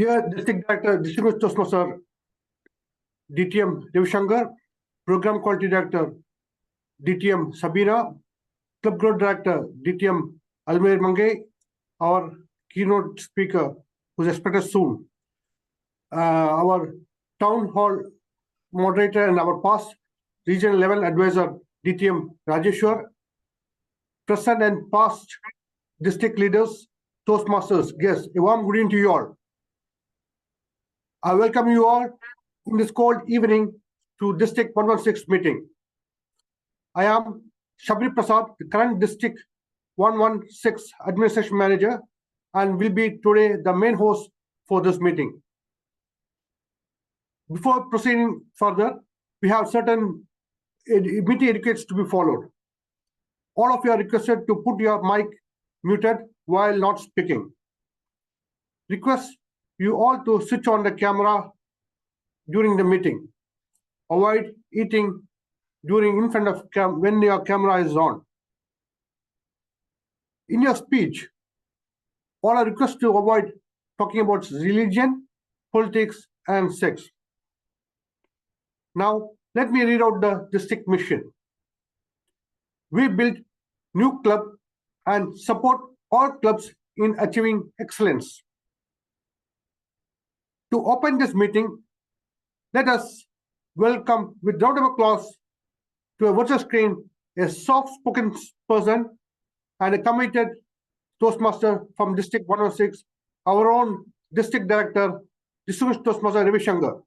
Dear District Director, Distinguished Toastmaster, DTM Ravishankar, Program Quality Director, DTM Sabeena, Club Growth Director, DTM Alar Mel Mangai, our keynote speaker, who is expected soon, our town hall moderator and our past regional level advisor, DTM Rajeswar, present and past district leaders, Toastmasters, guests, a warm good evening to you all. I welcome you all in this cold evening to District 116 meeting. I am Shabri Prasad, the current District 116 Administration Manager, and will be today the main host for this meeting. Before proceeding further, we have certain meeting etiquettes to be followed. All of you are requested to put your mic muted while not speaking. Request you all to switch on the camera during the meeting. Avoid eating in front of when your camera is on. In your speech, all are requested to avoid talking about religion, politics, and sex. Now, let me read out the district mission. We build new club and support all clubs in achieving excellence. To open this meeting, let us welcome with round of applause to a virtual screen a soft-spoken person and a committed Toastmaster from District 116, our own District Director, Distinguished Toastmaster Ravishankar.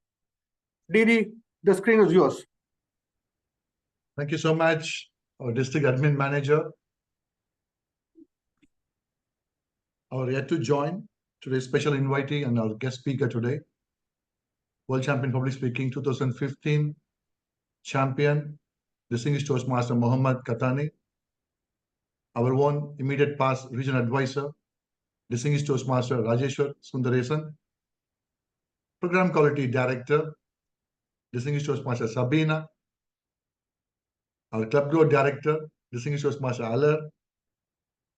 DD, the screen is yours. Thank you so much, our District Admin Manager. Our yet to join today's special invitee and our guest speaker today, World Champion Public Speaking 2015 Champion, Distinguished Toastmaster Mohamed Qahtani, our own immediate past region advisor, Distinguished Toastmaster Rajeswar Sundaresan, Program Quality Director, Distinguished Toastmaster Sabeena, our Club Growth Director, Distinguished Toastmaster Alar,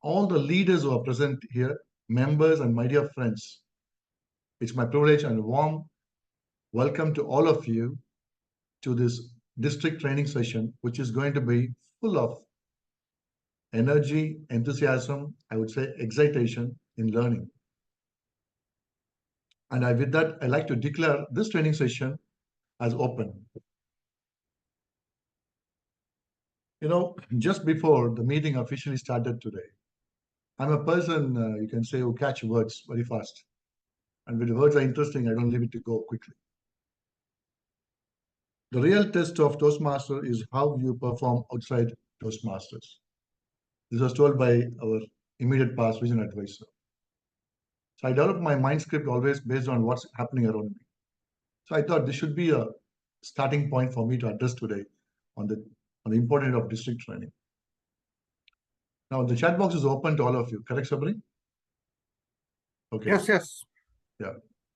all the leaders who are present here, members and my dear friends. It's my privilege and warm welcome to all of you to this district training session, which is going to be full of energy, enthusiasm, I would say excitation in learning. And with that, I'd like to declare this training session as open. You know, just before the meeting officially started today, I'm a person, you can say, who catch words very fast. And when the words are interesting, I don't leave it to go quickly. The real test of Toastmaster is how you perform outside Toastmasters. This was told by our immediate past region advisor. So I developed my mind script always based on what's happening around me. So I thought this should be a starting point for me to address today on the importance of district training. Now, the chat box is open to all of you. Correct, Sabri? Okay. Yes. Yeah.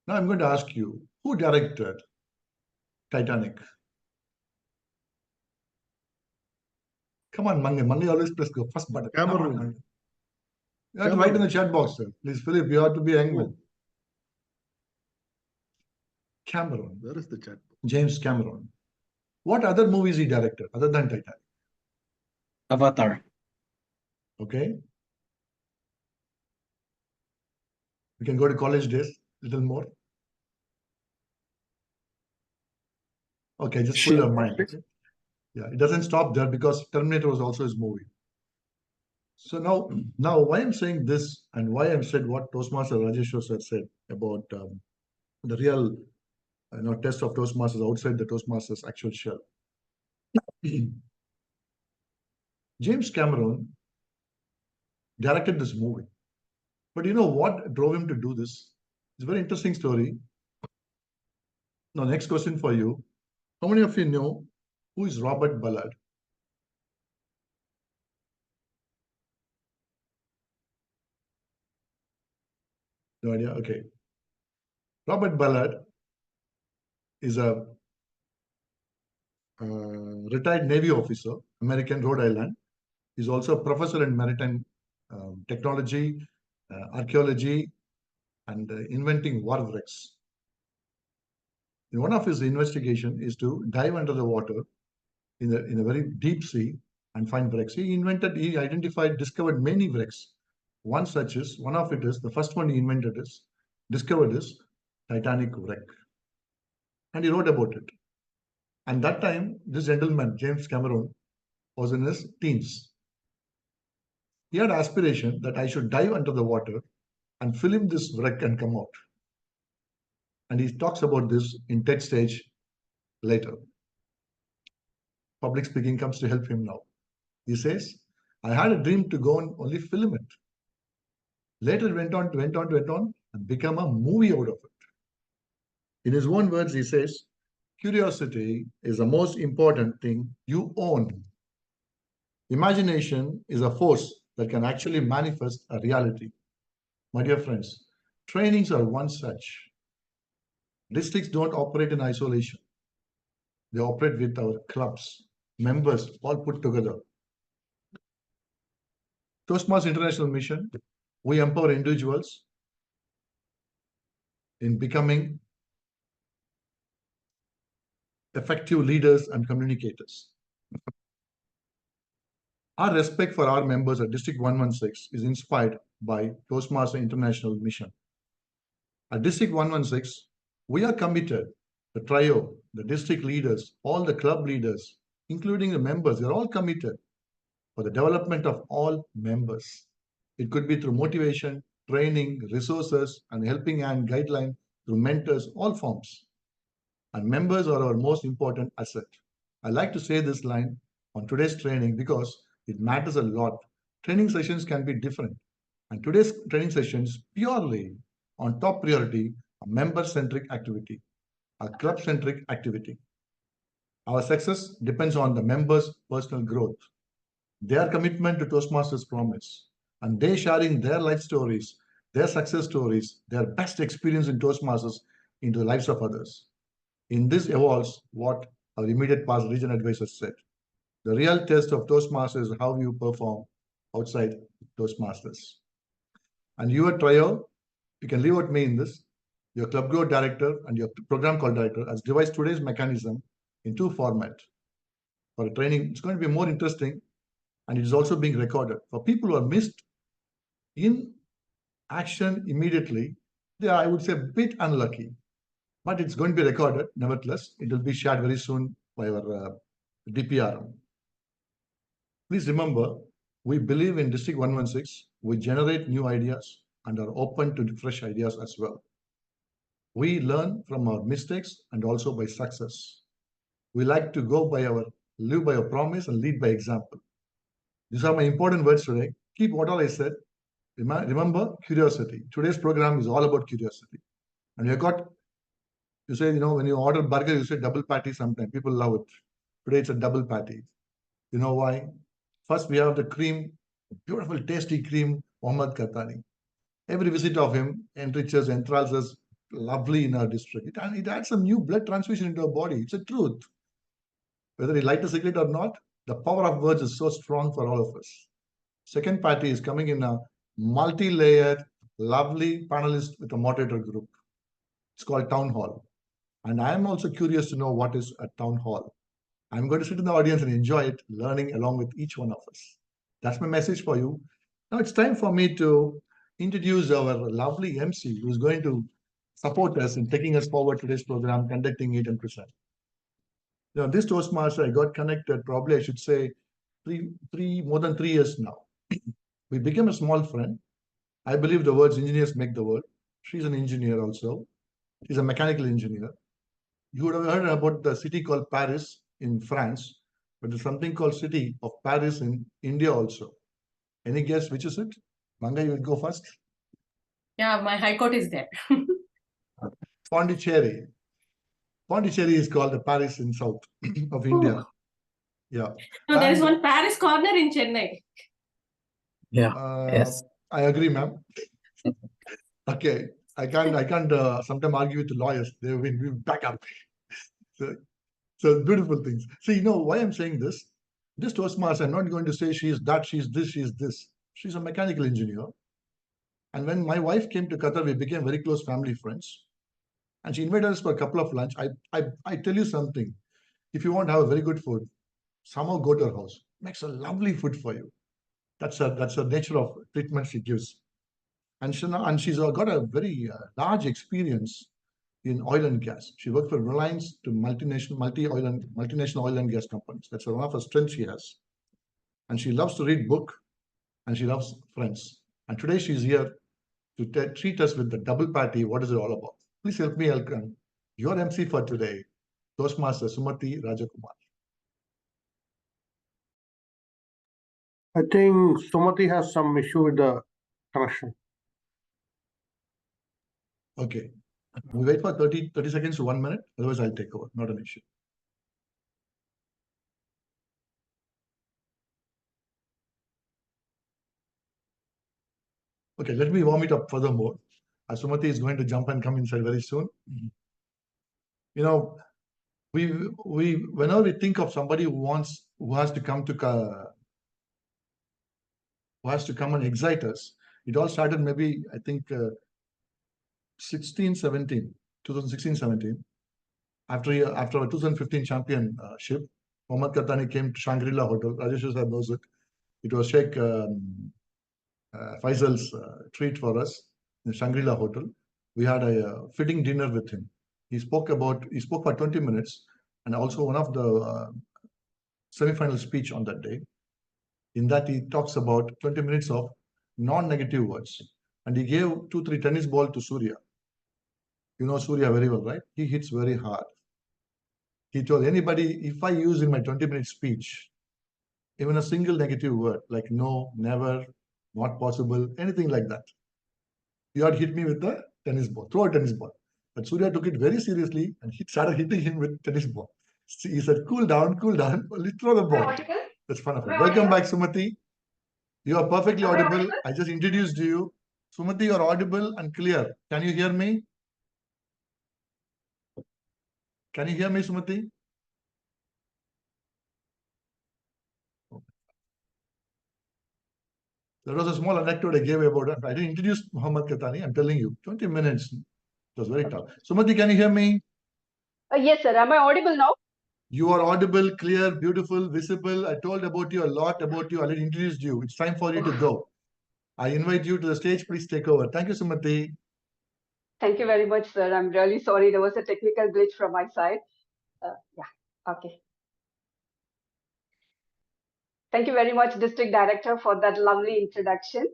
Now I'm going to ask you, who directed Titanic? Come on, Mangai. Mangai always press the first button. Cameron. You have to write in the chat box, sir. Please, Philip, you have to be angry. Cameron. Where is the chat box? James Cameron. What other movies he directed other than Titanic? Avatar. Okay. We can go to college days, a little more. Okay, just put your mind. Okay? Yeah, it doesn't stop there because Terminator was also his movie. So now why I'm saying this and why I'm said what Toastmaster Rajeswar sir said about the real test of Toastmasters outside the Toastmasters actual shell. James Cameron directed this movie. But you know what drove him to do this? It's a very interesting story. Now, next question for you. How many of you know who is Robert Ballard? No idea? Okay. Robert Ballard is a retired Navy officer, American Rhode Island. He's also a professor in maritime technology, archaeology, and inventing war wrecks. In one of his investigation is to dive under the water in a very deep sea and find wrecks. He identified, discovered many wrecks. One of it is, the first one he discovered is Titanic wreck. And he wrote about it. And that time, this gentleman, James Cameron, was in his teens. He had aspiration that I should dive under the water and film this wreck and come out. And he talks about this in TED stage later. Public speaking comes to help him now. He says, I had a dream to go and only film it. Later went on and become a movie out of it. In his own words, he says, curiosity is the most important thing you own. Imagination is a force that can actually manifest a reality. My dear friends, trainings are one such. Districts don't operate in isolation. They operate with our clubs, members, all put together. Toastmasters International Mission, we empower individuals in becoming effective leaders and communicators. Our respect for our members at District 116 is inspired by Toastmasters International Mission. At District 116, we are committed, the trio, the district leaders, all the club leaders, including the members, they're all committed for the development of all members. It could be through motivation, training, resources, and helping hand guideline through mentors, all forms. And members are our most important asset. I like to say this line on today's training because it matters a lot. Training sessions can be different. And today's training sessions purely on top priority, a member-centric activity, a club-centric activity. Our success depends on the members' personal growth, their commitment to Toastmasters promise, and they sharing their life stories, their success stories, their best experience in Toastmasters into the lives of others. In this evolves what our immediate past region advisors said. The real test of Toastmasters is how you perform outside Toastmasters. And your trio, you can leave out me in this, your club growth director and your program call director has devised today's mechanism in two formats. For a training, it's going to be more interesting and it is also being recorded. For people who are missed in action immediately, they are, I would say, a bit unlucky. But it's going to be recorded. Nevertheless, it will be shared very soon by our DPR. Please remember, we believe in District 116. We generate new ideas and are open to fresh ideas as well. We learn from our mistakes and also by success. We like to live by our promise and lead by example. These are my important words today. Keep what all I said. Remember, curiosity. Today's program is all about curiosity. And you say, when you order burger, you say double patty sometimes. People love it. Today it's a double patty. You know why? First, we have the cream, beautiful, tasty cream, Mohamed Qahtani. Every visit of him enriches, enthralls us lovely in our district. It adds some new blood transfusion into our body. It's a truth. Whether he light a cigarette or not, the power of words is so strong for all of us. Second party is coming in a multi-layered, lovely panelist with a moderator group. It's called Town Hall. And I am also curious to know what is a town hall. I'm going to sit in the audience and enjoy it, learning along with each one of us. That's my message for you. Now it's time for me to introduce our lovely MC who's going to support us in taking us forward today's program, conducting it and present. Now, this Toastmaster, I got connected, probably I should say, more than 3 years now. We became a small friend. I believe the words engineers make the world. She's an engineer also. She's a mechanical engineer. You would have heard about the city called Paris in France, but there's something called city of Paris in India also. Any guess which is it? Mangai, you will go first. Yeah, my high court is there. Pondicherry. Pondicherry is called the Paris in south of India. Yeah. No, there is one Paris corner in Chennai. Yeah. Yes. I agree, ma'am. Okay. I can't sometimes argue with the lawyers. They will back up. So beautiful things. So you know why I'm saying this? This Toastmaster, I'm not going to say she is that, she is this, she is this. She's a mechanical engineer. And when my wife came to Qatar, we became very close family friends. And she invited us for a couple of lunch. I tell you something. If you want to have a very good food, somehow go to her house. Makes a lovely food for you. That's the nature of treatment she gives. And she's got a very large experience in oil and gas. She worked for Reliance to multinational oil and gas companies. That's one of her strengths she has. And she loves to read book, and she loves friends. And today she's here to treat us with the double party. What is it all about? Please help me welcome your MC for today, Toastmaster Sumati Rajakumar. I think Sumati has some issue with the connection. Okay. We wait for 30 seconds to 1 minute. Otherwise, I'll take over. Not an issue. Okay, let me warm it up furthermore. Sumati is going to jump and come inside very soon. You know, whenever we think of somebody who has to come and excite us, it all started maybe, I think, 2016-17. After our 2015 championship, Mohamed Qahtani came to Shangri-La Hotel. Rajeswar knows it. It was Sheikh Faisal's treat for us in Shangri-La Hotel. We had a fitting dinner with him. He spoke for 20 minutes, and also one of the semi-final speech on that day. In that, he talks about 20 minutes of non-negative words. And he gave 2-3 tennis balls to Surya. You know Surya very well, right? He hits very hard. He told anybody, if I use in my 20-minute speech, even a single negative word, like no, never, not possible, anything like that, you had hit me with a tennis ball, throw a tennis ball. But Surya took it very seriously and he started hitting him with tennis ball. He said, cool down, only throw the ball. That's fun of it. Welcome back, Sumati. You are perfectly audible. I just introduced you. Sumati, you are audible and clear. Can you hear me? Can you hear me, Sumati? There was a small anecdote I gave about it. I didn't introduce Mohamed Qahtani. I'm telling you, 20 minutes. It was very tough. Sumati, can you hear me? Yes, sir. Am I audible now? You are audible, clear, beautiful, visible. I told about you a lot about you. I already introduced you. It's time for you to go. I invite you to the stage. Please take over. Thank you, Sumati. Thank you very much, sir. I'm really sorry. There was a technical glitch from my side. Yeah, okay. Thank you very much, District Director, for that lovely introduction.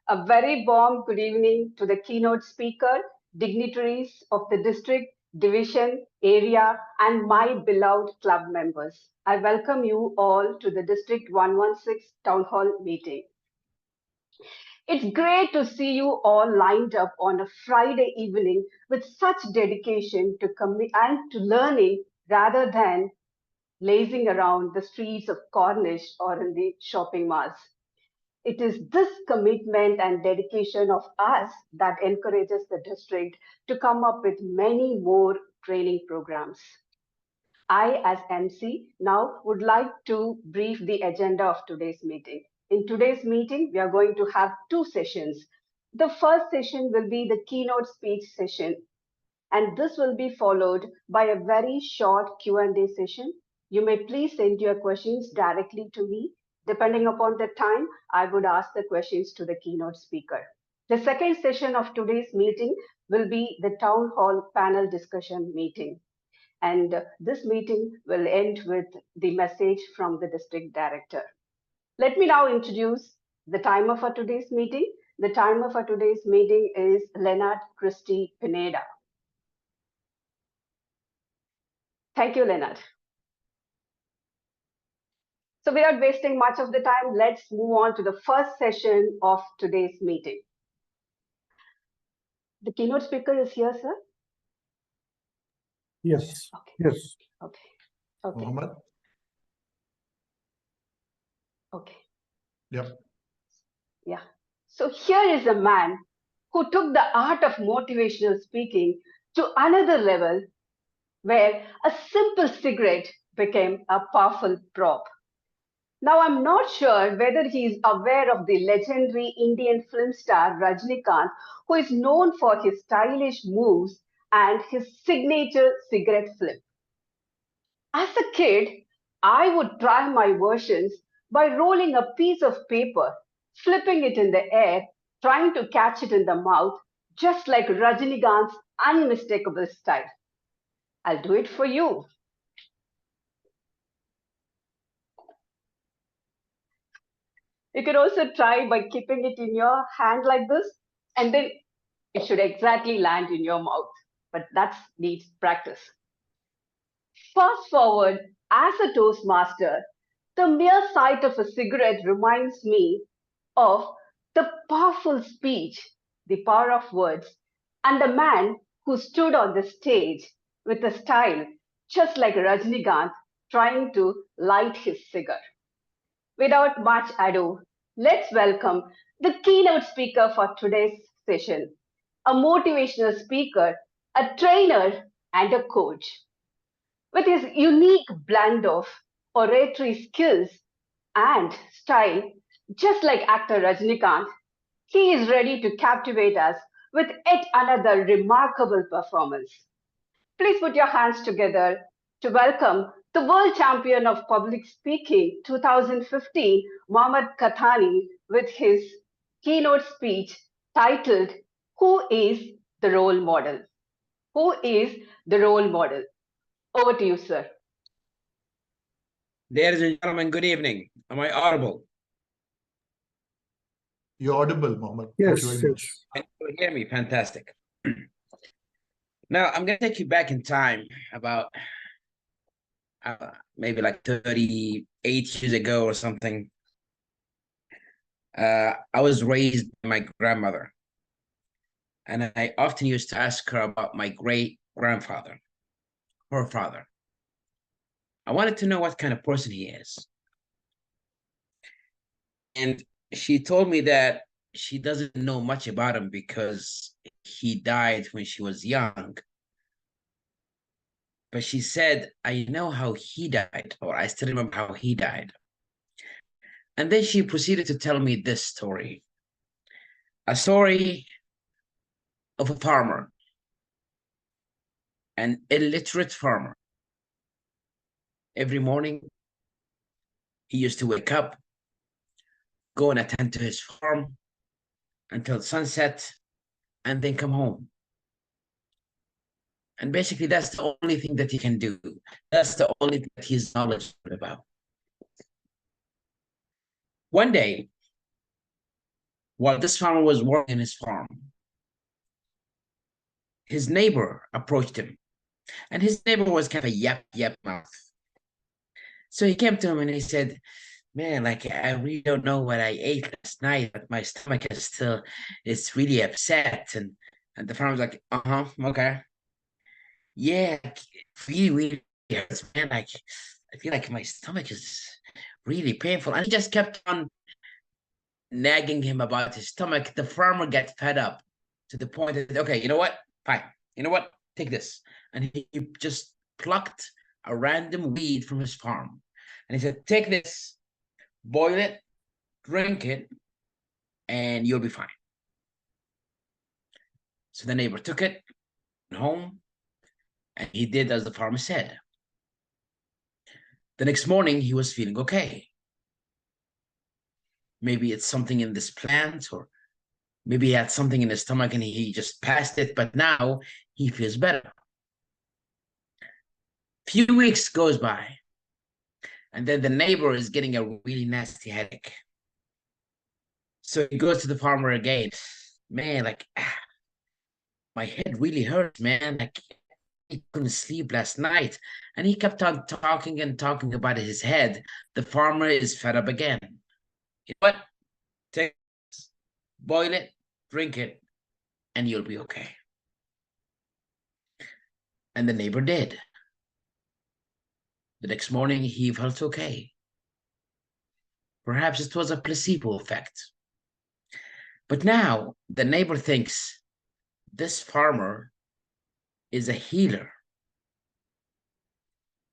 A very warm good evening to the keynote speaker, dignitaries of the district, division, area, and my beloved club members. I welcome you all to the District 116 Town Hall Meeting. It's great to see you all lined up on a Friday evening with such dedication to and to learning rather than lazing around the streets of Cornish or in the shopping malls. It is this commitment and dedication of us that encourages the district to come up with many more training programs. I, as MC, now would like to brief the agenda of today's meeting. In today's meeting, we are going to have 2 sessions. The first session will be the keynote speech session, and this will be followed by a very short Q&A session. You may please send your questions directly to me. Depending upon the time, I would ask the questions to the keynote speaker. The second session of today's meeting will be the town hall panel discussion meeting. And this meeting will end with the message from the district director. Let me now introduce the timer for today's meeting. The timer for today's meeting is Leonard Christie Pineda. Thank you, Leonard. So without wasting much of the time, let's move on to the first session of today's meeting. The keynote speaker is here, sir? Yes. Okay. Yes. Okay. Mohammed? Okay. Yep. Yeah. So here is a man who took the art of motivational speaking to another level, where a simple cigarette became a powerful prop. Now, I'm not sure whether he's aware of the legendary Indian film star Rajnikant, who is known for his stylish moves and his signature cigarette flip. As a kid, I would try my versions by rolling a piece of paper, flipping it in the air, trying to catch it in the mouth, just like Rajnikant's unmistakable style. I'll do it for you. You can also try by keeping it in your hand like this, and then it should exactly land in your mouth. But that needs practice. Fast forward, as a Toastmaster, the mere sight of a cigarette reminds me of the powerful speech, the power of words, and the man who stood on the stage with a style just like Rajnikant trying to light his cigar. Without much ado, let's welcome the keynote speaker for today's session, a motivational speaker, a trainer, and a coach. With his unique blend of oratory skills and style, just like actor Rajnikant, he is ready to captivate us with yet another remarkable performance. Please put your hands together to welcome the world champion of public speaking 2015, Mohamed Qahtani, with his keynote speech titled, Who is the Role Model? Who is the Role Model? Over to you, sir. Ladies and gentlemen, good evening. Am I audible? You're audible, Mohammed. Yes, Thank you very much. yes. Can you hear me? Fantastic. Now, I'm going to take you back in time about maybe like 38 years ago or something. I was raised by my grandmother, and I often used to ask her about my great-grandfather, her father. I wanted to know what kind of person he is. And she told me that she doesn't know much about him because he died when she was young. But she said, I know how he died, or I still remember how he died. And then she proceeded to tell me this story. A story of a farmer, an illiterate farmer. Every morning, he used to wake up, go and attend to his farm until sunset, and then come home. And basically, that's the only thing that he can do. That's the only thing that he's knowledgeable about. One day, while this farmer was working his farm, his neighbor approached him. And his neighbor was kind of a yap mouth. So he came to him and he said, man, like, I really don't know what I ate last night, but my stomach is still, it's really upset. And the farmer was like, okay. Yeah, really hurts, man. Like, I feel like my stomach is really painful. And he just kept on nagging him about his stomach. The farmer got fed up to the point that, okay, you know what? Fine. You know what? Take this. And he just plucked a random weed from his farm. And he said, take this, boil it, drink it, and you'll be fine. So the neighbor took it, went home, and he did as the farmer said. The next morning, he was feeling okay. Maybe it's something in this plant, or maybe he had something in his stomach and he just passed it, but now he feels better. Few weeks goes by, and then the neighbor is getting a really nasty headache. So he goes to the farmer again. Man, like, my head really hurts, man. Like, he couldn't sleep last night. And he kept on talking and talking about his head. The farmer is fed up again. You know what? Take this, boil it, drink it, and you'll be okay. And the neighbor did. The next morning, he felt okay. Perhaps it was a placebo effect. But now the neighbor thinks this farmer is a healer.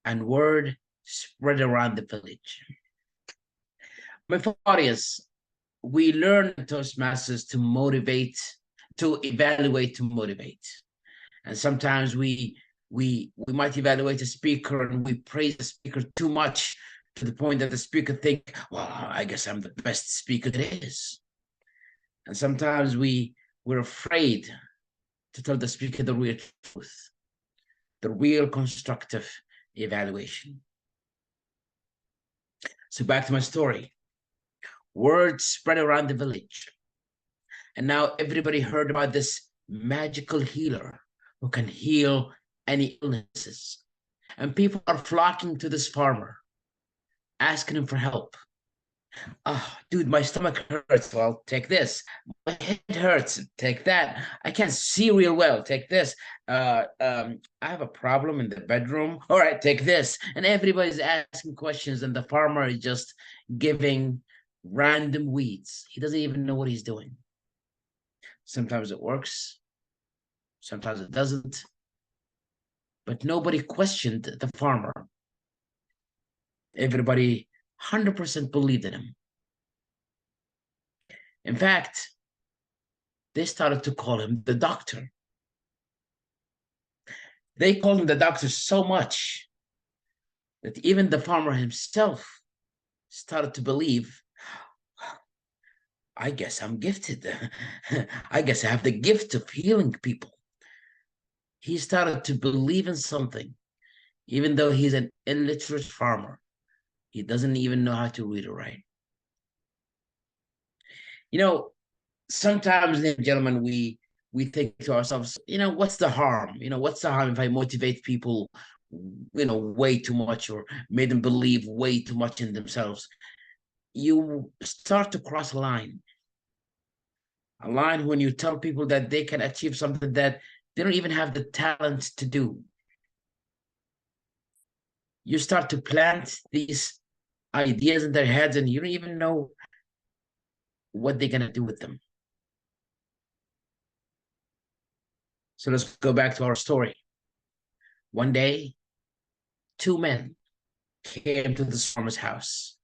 And word spread around the village. My audience, we learn Toastmasters to motivate, to evaluate, to motivate. And sometimes we might evaluate a speaker and we praise the speaker too much to the point that the speaker think, well, I guess I'm the best speaker there is. And sometimes we're afraid to tell the speaker the real truth, the real constructive evaluation. So back to my story. Word spread around the village. And now everybody heard about this magical healer who can heal any illnesses. And people are flocking to this farmer, asking him for help. Oh, dude, my stomach hurts. Well, take this. My head hurts. Take that. I can't see real well. Take this. I have a problem in the bedroom. All right, take this. And everybody's asking questions, and the farmer is just giving random weeds. He doesn't even know what he's doing. Sometimes it works. Sometimes it doesn't. But nobody questioned the farmer. Everybody 100% believed in him. In fact, they started to call him the doctor. They called him the doctor so much that even the farmer himself started to believe, I guess I'm gifted. I guess I have the gift of healing people. He started to believe in something, even though he's an illiterate farmer. He doesn't even know how to read or write. You know, sometimes, ladies and gentlemen, we think to ourselves, you know, what's the harm? You know, what's the harm if I motivate people, you know, way too much or made them believe way too much in themselves? You start to cross a line. A line when you tell people that they can achieve something that they don't even have the talent to do. You start to plant these ideas in their heads and you don't even know what they're going to do with them. So let's go back to our story. One day, two men came to this farmer's house.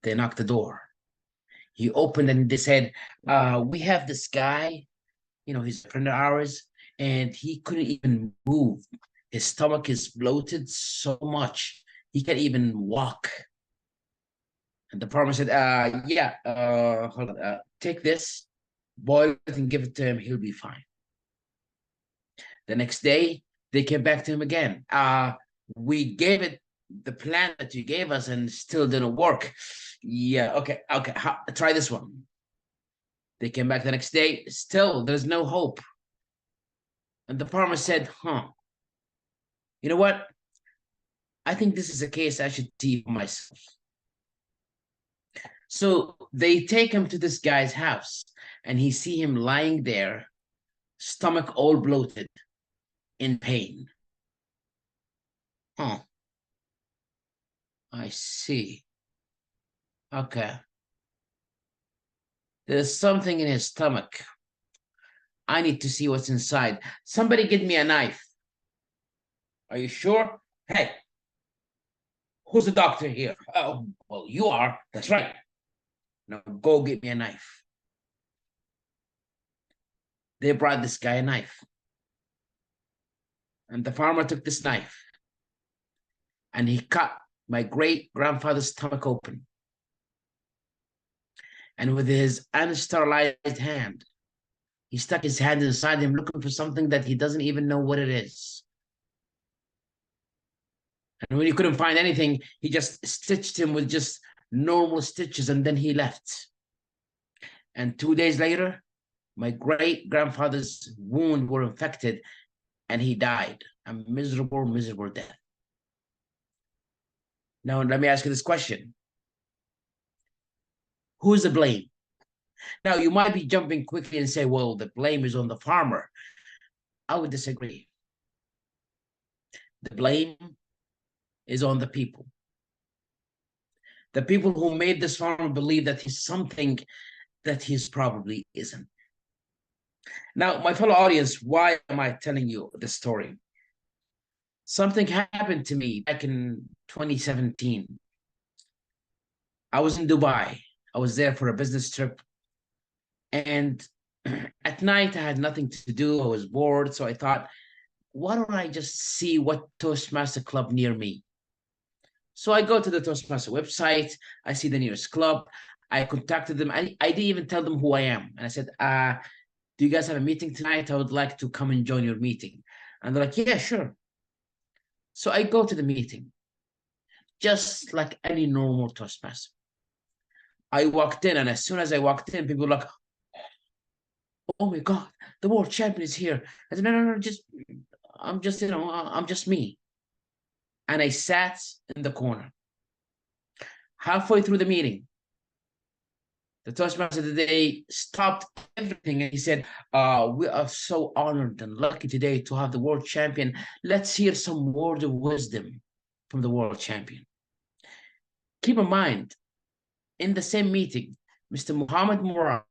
They knocked the door. He opened and they said, we have this guy, you know, he's a friend of ours, and he couldn't even move. His stomach is bloated so much, he can't even walk. And the farmer said, hold on, take this, boil it and give it to him, he'll be fine. The next day, they came back to him again. We gave it the plan that you gave us and still didn't work. Yeah, okay, try this one. They came back the next day, still there's no hope. And the farmer said, you know what? I think this is a case I should see for myself. So they take him to this guy's house and he see him lying there, stomach all bloated, in pain. I see. Okay. There's something in his stomach. I need to see what's inside. Somebody get me a knife. Are you sure? Hey, who's the doctor here? Oh, well, you are. That's right. Now go get me a knife. They brought this guy a knife. And the farmer took this knife and he cut my great-grandfather's stomach open. And with his unsterilized hand, he stuck his hand inside him looking for something that he doesn't even know what it is. And when he couldn't find anything, he just stitched him with just normal stitches and then he left. And 2 days later, my great-grandfather's wounds were infected and he died a miserable, miserable death. Now, let me ask you this question. Who's the blame? Now, you might be jumping quickly and say, well, the blame is on the farmer. I would disagree. The blame is on the people. The people who made this farmer believe that he's something that he's probably isn't. Now, my fellow audience, why am I telling you this story? Something happened to me back in 2017. I was in Dubai I was there for a business trip. And at night, I had nothing to do. I was bored. So I thought, why don't I just see what Toastmaster club near me? So I go to the Toastmaster website. I see the nearest club. I contacted them. I didn't even tell them who I am. And I said, do you guys have a meeting tonight? I would like to come and join your meeting. And they're like, yeah, sure. So I go to the meeting, just like any normal Toastmaster. I walked in, and as soon as I walked in, people were like, oh my God, the world champion is here. I said, no, I'm just me. And I sat in the corner. Halfway through the meeting, the Toastmaster today stopped everything and he said, we are so honored and lucky today to have the world champion. Let's hear some word of wisdom from the world champion. Keep in mind, in the same meeting, Mr. Mohammed Murad,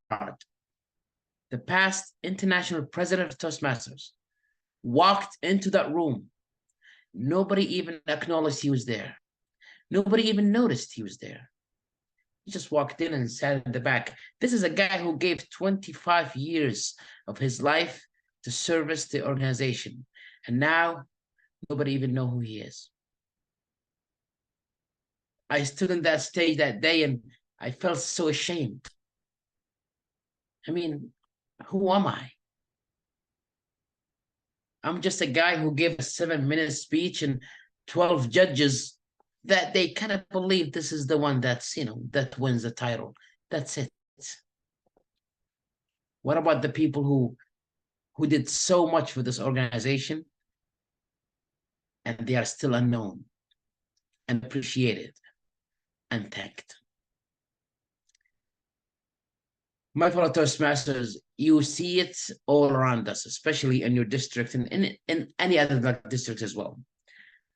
the past international president of Toastmasters, walked into that room. Nobody even acknowledged he was there. Nobody even noticed he was there. He just walked in and sat in the back. This is a guy who gave 25 years of his life to service the organization. And now nobody even knows who he is. I stood on that stage that day and I felt so ashamed. I mean, who am I? I'm just a guy who gave a 7-minute speech and 12 judges that they kind of believe this is the one that's, that wins the title. That's it. What about the people who did so much for this organization and they are still unknown and appreciated and thanked? My fellow Toastmasters, you see it all around us, especially in your district and in any other district as well.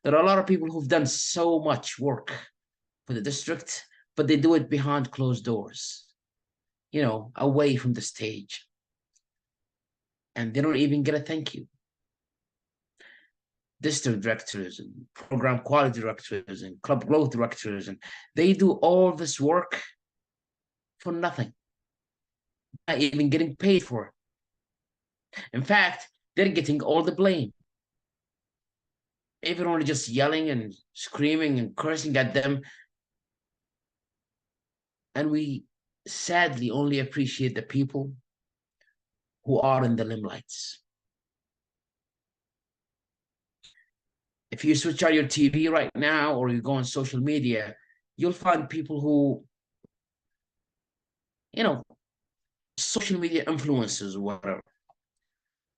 There are a lot of people who've done so much work for the district, but they do it behind closed doors, away from the stage. And they don't even get a thank you. District directors and program quality directors and club growth directors, and they do all this work for nothing, not even getting paid for it. In fact, they're getting all the blame. Everyone is just yelling and screaming and cursing at them. And we sadly only appreciate the people who are in the limelights. If you switch on your TV right now or you go on social media, you'll find people who, social media influencers or whatever.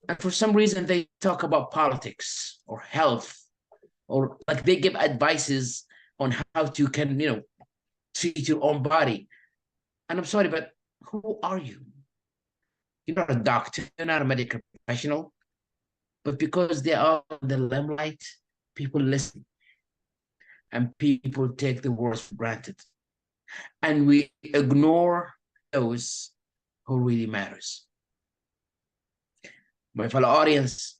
And for some reason, they talk about politics or health, or like they give advices on how to treat your own body. And I'm sorry, but who are you? You're not a doctor, you're not a medical professional, but because they are in the limelight, people listen and people take the words for granted. And we ignore those who really matters. My fellow audience,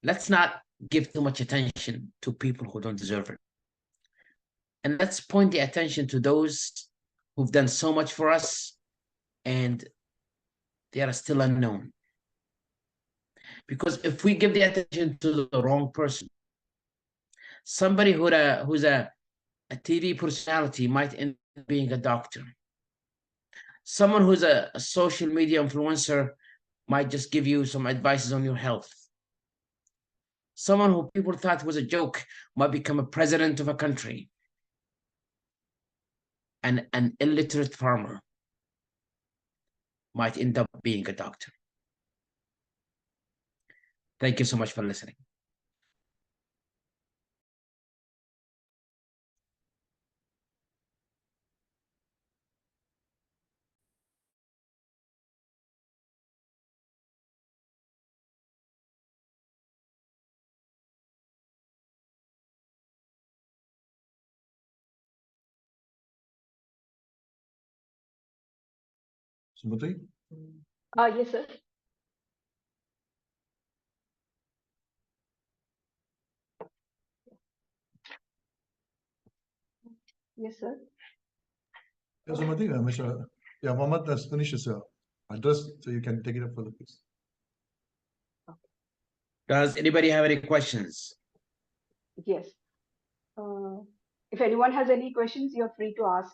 let's not give too much attention to people who don't deserve it. And let's point the attention to those who've done so much for us and they are still unknown. Because if we give the attention to the wrong person, somebody who's a TV personality might end up being a doctor. Someone who's a social media influencer might just give you some advices on your health. Someone who people thought was a joke might become a president of a country. And an illiterate farmer might end up being a doctor. Thank you so much for listening. Sumati? Yes, sir. Yes, sir. Yeah, Sumati, Mr. Yeah, Mohammed has finished his address, so you can take it up further, please. Does anybody have any questions? Yes. If anyone has any questions, you're free to ask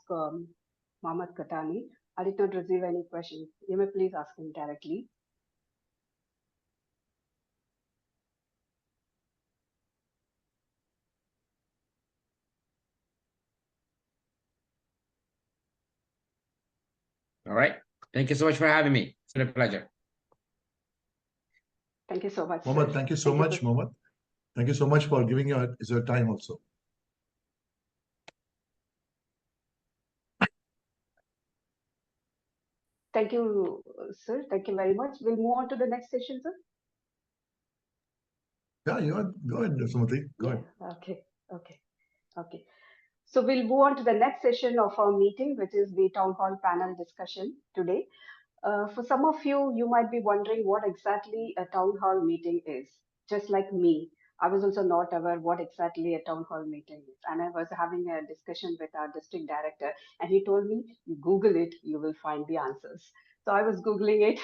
Mohamed Qahtani. I did not receive any questions. You may please ask him directly. All right. Thank you so much for having me. It's been a pleasure. Thank you so much. Mohammed, sir. thank you so much, Mohammed. Thank you so much for giving your time also. Thank you, sir. Thank you very much. We'll move on to the next session, sir. Yeah, go ahead, Sumati. Go ahead. Okay. So we'll move on to the next session of our meeting, which is the town hall panel discussion today. For some of you, you might be wondering what exactly a town hall meeting is. Just like me, I was also not aware what exactly a town hall meeting is. And I was having a discussion with our district director, and he told me, Google it, you will find the answers. So I was Googling it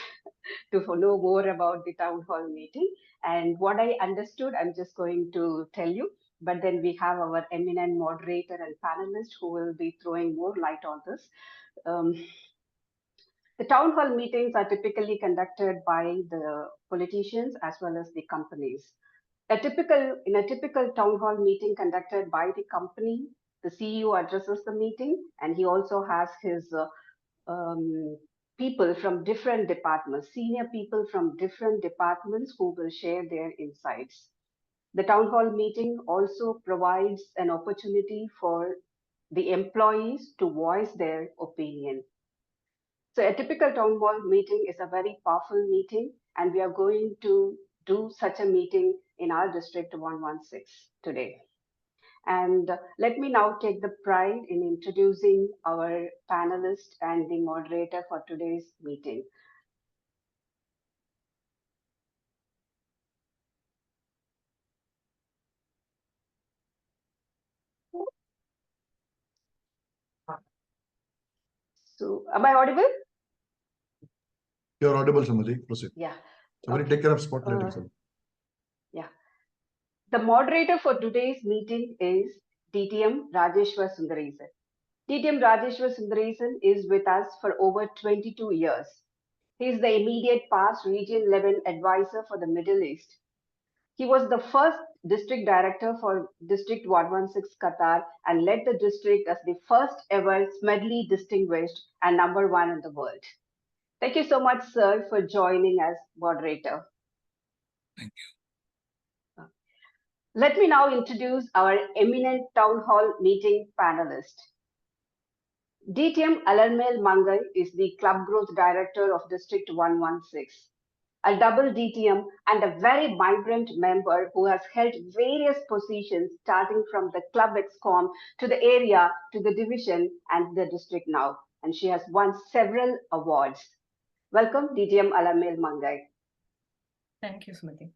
to know more about the town hall meeting. And what I understood, I'm just going to tell you. But then we have our eminent moderator and panelist who will be throwing more light on this. The town hall meetings are typically conducted by the politicians as well as the companies. In a typical town hall meeting conducted by the company, the CEO addresses the meeting, and he also has his people from different departments, senior people from different departments who will share their insights. The town hall meeting also provides an opportunity for the employees to voice their opinion. So a typical town hall meeting is a very powerful meeting, and we are going to do such a meeting in our district 116 today. And let me now take the pride in introducing our panelist and the moderator for today's meeting. So, am I audible? You're audible, Sumati. Proceed. Yeah. So we'll take care of spotlight. Yeah. The moderator for today's meeting is DTM Rajeswar Sundaresan. DTM Rajeswar Sundaresan is with us for over 22 years. He is the immediate past region level advisor for the Middle East. He was the first district director for District 116 Qatar and led the district as the first ever Smedley distinguished and #1 in the world. Thank you so much, sir, for joining as moderator. Thank you. Let me now introduce our eminent town hall meeting panelist. DTM Alar Mel Mangai is the Club Growth Director of District 116, a double DTM and a very vibrant member who has held various positions starting from the Club ExCom to the area to the division and the district now. And she has won several awards. Welcome, DTM Alar Mel Mangai. Thank you, Smriti.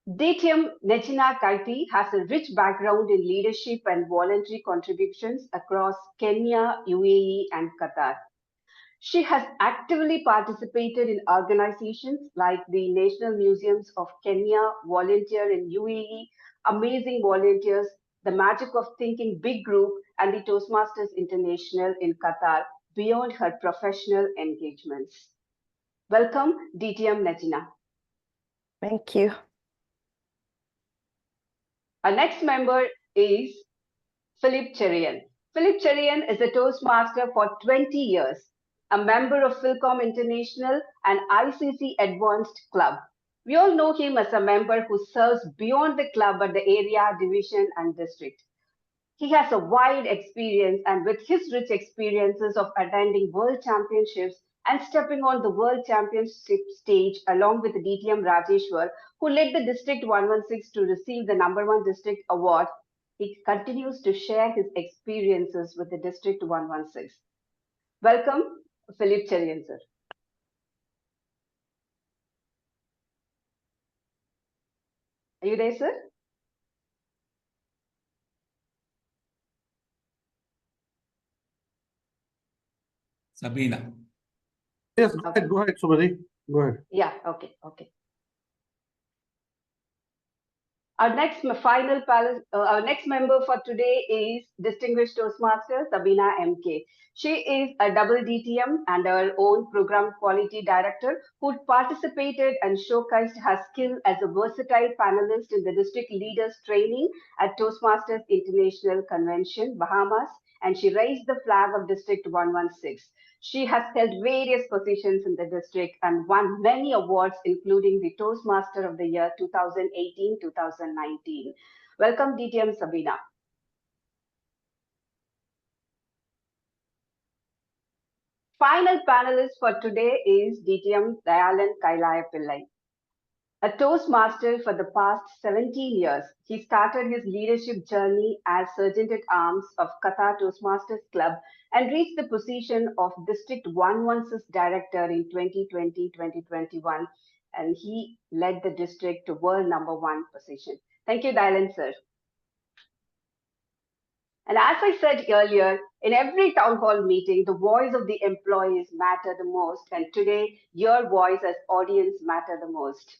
DTM Ngina Kieti has a rich background in leadership and voluntary contributions across Kenya, UAE, and Qatar. She has actively participated in organizations like the National Museums of Kenya, Volunteer in UAE, Amazing Volunteers, the Magic of Thinking Big Group, and the Toastmasters International in Qatar beyond her professional engagements. Welcome, DTM Ngina. Thank you. Our next member is Philip Cherian. Philip Cherian is a Toastmaster for 20 years, a member of Philcom International and ICC Advanced Club. We all know him as a member who serves beyond the club at the area, division, and district. He has a wide experience, and with his rich experiences of attending world championships and stepping on the world championship stage along with DTM Rajeswar, who led the District 116 to receive the #1 district award, he continues to share his experiences with the District 116. Welcome, Philip Cherian, sir. Are you there, sir? Sabeena. Yes, go ahead, Sumati. Go ahead. Yeah, okay. Our next member for today is distinguished Toastmaster Sabeena M. She is a double DTM and her own program quality director who participated and showcased her skill as a versatile panelist in the district leaders training at Toastmasters International Convention, Bahamas, and she raised the flag of District 116. She has held various positions in the district and won many awards, including the Toastmaster of the Year 2018-2019. Welcome, DTM Sabeena. Final panelist for today is DTM Thayalan Kailayapillai. A Toastmaster for the past 17 years, he started his leadership journey as Sergeant-at-Arms of Qatar Toastmasters Club and reached the position of District 116 Director in 2020-2021, and he led the district to world #1 position. Thank you, Dylan, sir. And as I said earlier, in every town hall meeting, the voice of the employees matter the most, and today, your voice as audience matter the most.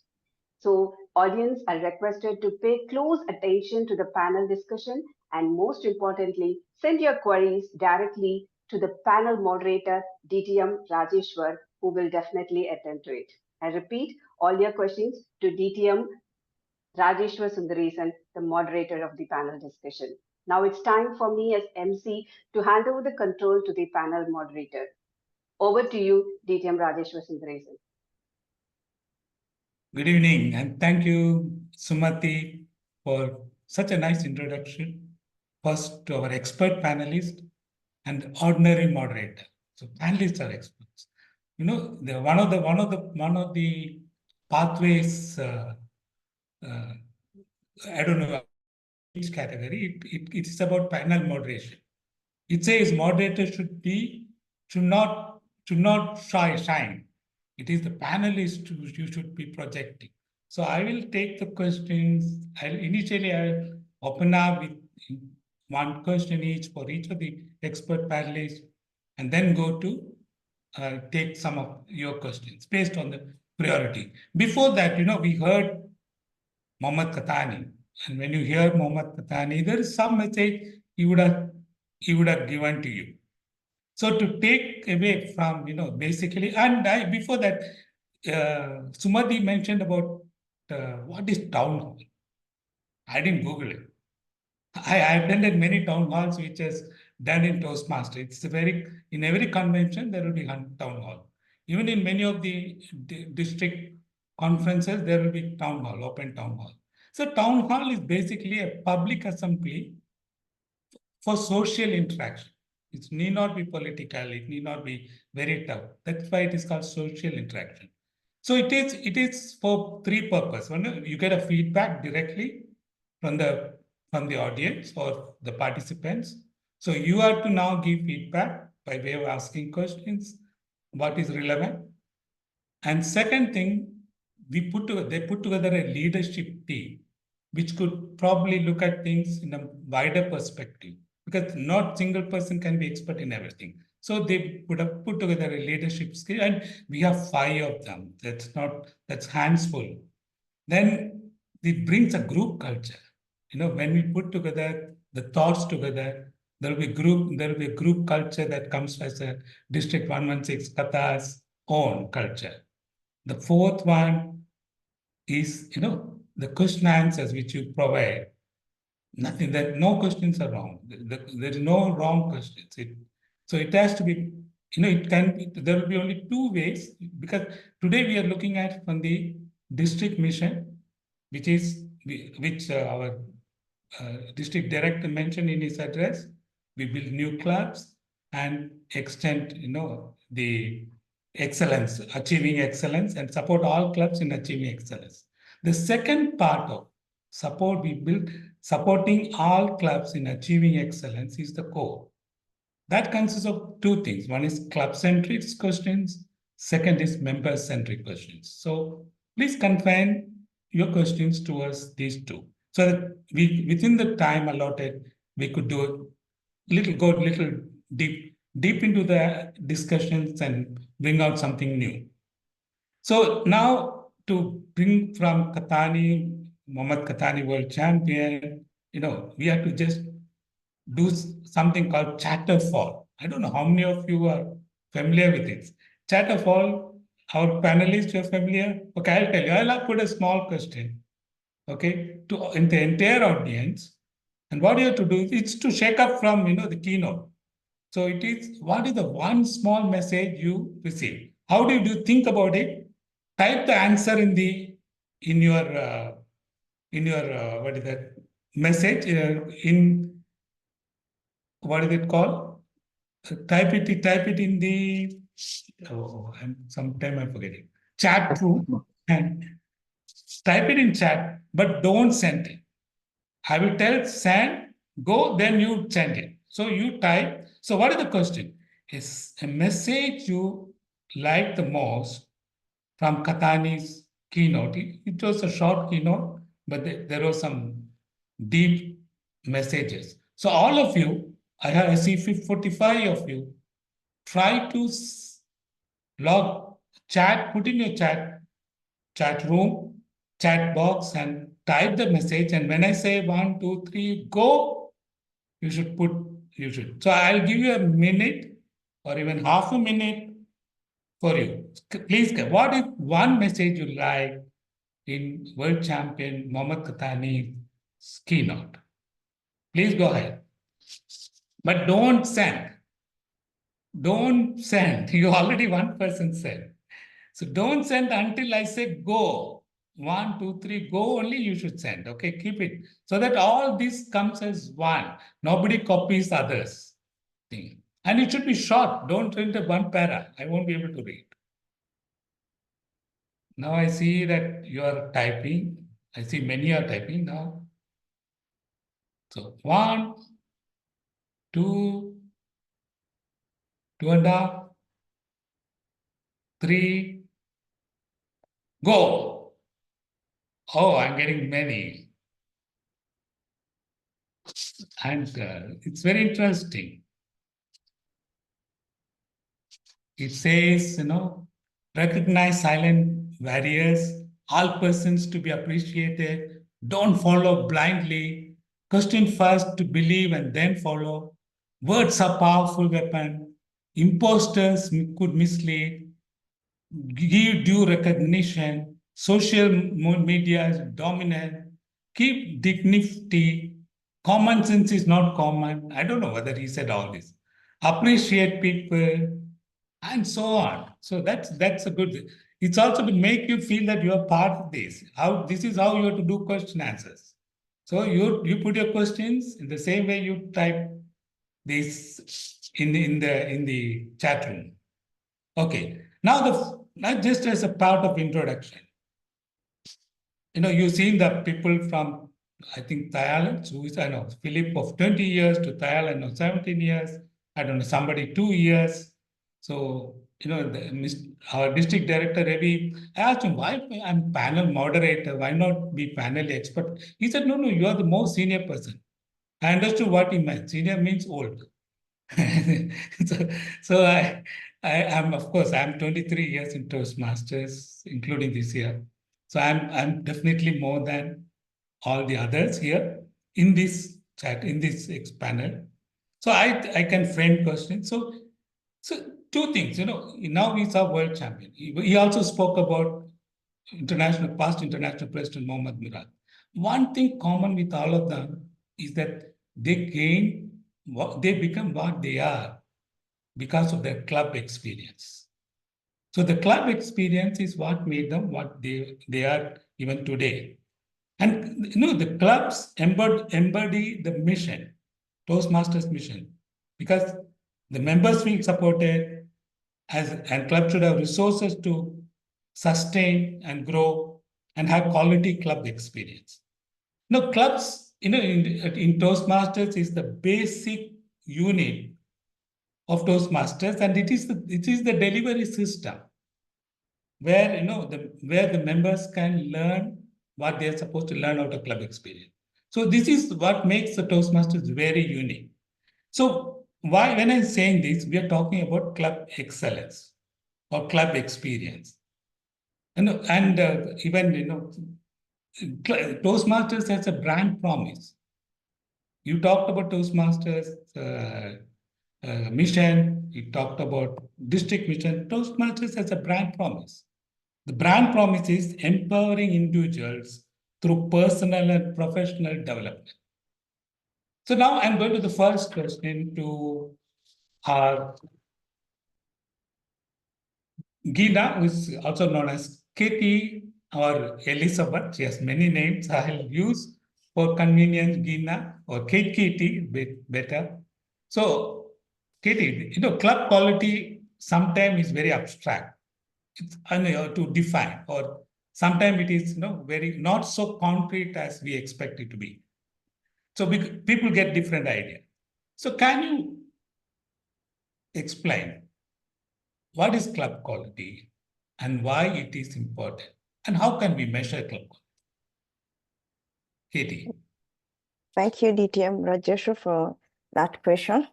So audience are requested to pay close attention to the panel discussion and most importantly, send your queries directly to the panel moderator, DTM Rajeswar, who will definitely attend to it. I repeat, all your questions to DTM Rajeswar Sundaresan, the moderator of the panel discussion. Now it's time for me as MC to hand over the control to the panel moderator. Over to you, DTM Rajeswar Sundaresan. Good evening, and thank you, Sumati, for such a nice introduction. First, to our expert panelist and ordinary moderator. So panelists are experts. You know, one of the pathways. I don't know which category. It is about panel moderation. It says moderator should not shine. It is the panelist who you should be projecting. So I will take the questions. I'll open up with one question each for each of the expert panelists, and then go to take some of your questions based on the priority. Before that, we heard Mohamed Qahtani, and when you hear Mohamed Qahtani, there is some message he would have given to you. So to take away from, basically, and before that, Sumati mentioned about what is town hall. I didn't Google it. I attended many town halls which is done in Toastmasters. In every convention, there will be town hall. Even in many of the district conferences, there will be town hall, open town hall. So town hall is basically a public assembly for social interaction. It need not be political. It need not be very tough. That's why it is called social interaction. So it is for three purposes. One, you get a feedback directly from the audience or the participants. So you have to now give feedback by way of asking questions, what is relevant. And second thing, they put together a leadership team, which could probably look at things in a wider perspective, because not single person can be expert in everything. So they would have put together a leadership skill, and we have 5 of them. That's handsful. Then it brings a group culture. When we put together the thoughts together, there will be a group culture that comes as a District 116 Qatar's own culture. The fourth one is, the question answers which you provide. No questions are wrong. There is no wrong questions. So it has to be, there will be only 2 ways, because today we are looking at from the district mission, which our district director mentioned in his address. We build new clubs and extend, the excellence, achieving excellence, and support all clubs in achieving excellence. The second part of support we build, supporting all clubs in achieving excellence, is the core. That consists of 2 things. One is club-centric questions. Second is member-centric questions. So please confine your questions towards these 2. So that within the time allotted, we could go a little deep into the discussions and bring out something new. So now to bring from Qahtani, Mohamed Qahtani world champion, we have to just do something called Chatterfall. I don't know how many of you are familiar with it. Chatterfall, our panelists, you're familiar? Okay, I'll tell you. I'll put a small question, okay, in the entire audience. And what you have to do is to shake up from, the keynote. So it is, what is the one small message you receive? How do you think about it? Type the answer in your what is that message in what is it called? Type it in the sometime I'm forgetting chat room and type it in chat, but don't send it. I will tell send, go, then you send it. So you type. So what is the question? Is a message you like the most from Qahtani's keynote? It was a short keynote, but there were some deep messages. So all of you, I see 45 of you, try to log chat, put in your chat room, chat box, and type the message. And when I say 1, 2, 3, go, you should. So I'll give you a minute or even half a minute for you. Please, what is one message you like in world champion Mohamed Qahtani's keynote? Please go ahead. But don't send. Don't send. You already one person said. So don't send until I say go. 1, 2, 3, go only you should send. Okay, keep it. So that all this comes as one. Nobody copies others' thing. And it should be short. Don't print one para. I won't be able to read. Now I see that you are typing. I see many are typing now. So 1, 2, 2.5, 3, go. Oh, I'm getting many. And it's very interesting. It says, recognize silent barriers, all persons to be appreciated, don't follow blindly, question first to believe and then follow, words are powerful weapon, imposters could mislead, give due recognition, social media is dominant, keep dignity, common sense is not common. I don't know whether he said all this. Appreciate people, and so on. So that's a good thing. It's also to make you feel that you are part of this. This is how you have to do question answers. So you put your questions in the same way you type this in the chat room. Okay. Now just as a part of introduction. You've seen the people from, I think, Thayalan, who is, I know, Philip of 20 years to Thayalan of 17 years. I don't know, somebody 2 years. So, our district director, Ravi, I asked him, why I'm panel moderator? Why not be panel expert? He said, no, you are the most senior person. I understood what he meant. Senior means old. so I'm, of course, I'm 23 years in Toastmasters, including this year. So I'm definitely more than all the others here in this chat, in this panel. So I can frame questions. So two things, now we saw world champion. He also spoke about past international president Mohammad Murad. One thing common with all of them is that they become what they are because of their club experience. So the club experience is what made them what they are even today. And the clubs embody the mission, Toastmasters mission, because the members feel supported, and clubs should have resources to sustain and grow and have quality club experience. Now, clubs, in Toastmasters is the basic unit of Toastmasters, and it is the delivery system where where the members can learn what they are supposed to learn out of club experience. So this is what makes the Toastmasters very unique. So why, when I'm saying this, we are talking about club excellence or club experience. And even, Toastmasters has a brand promise. You talked about Toastmasters mission, you talked about district mission. Toastmasters has a brand promise. The brand promise is empowering individuals through personal and professional development. So now I'm going to the first question to our Ngina, who is also known as Katie or Elizabeth. She has many names. I'll use for convenience Ngina or Katie better. So Katie, club quality sometimes is very abstract. It's to define, or sometimes it is very not so concrete as we expect it to be. So people get different ideas. So can you explain what is club quality and why it is important, and how can we measure club quality? Katie. Thank you, DTM Rajeswar, for that question.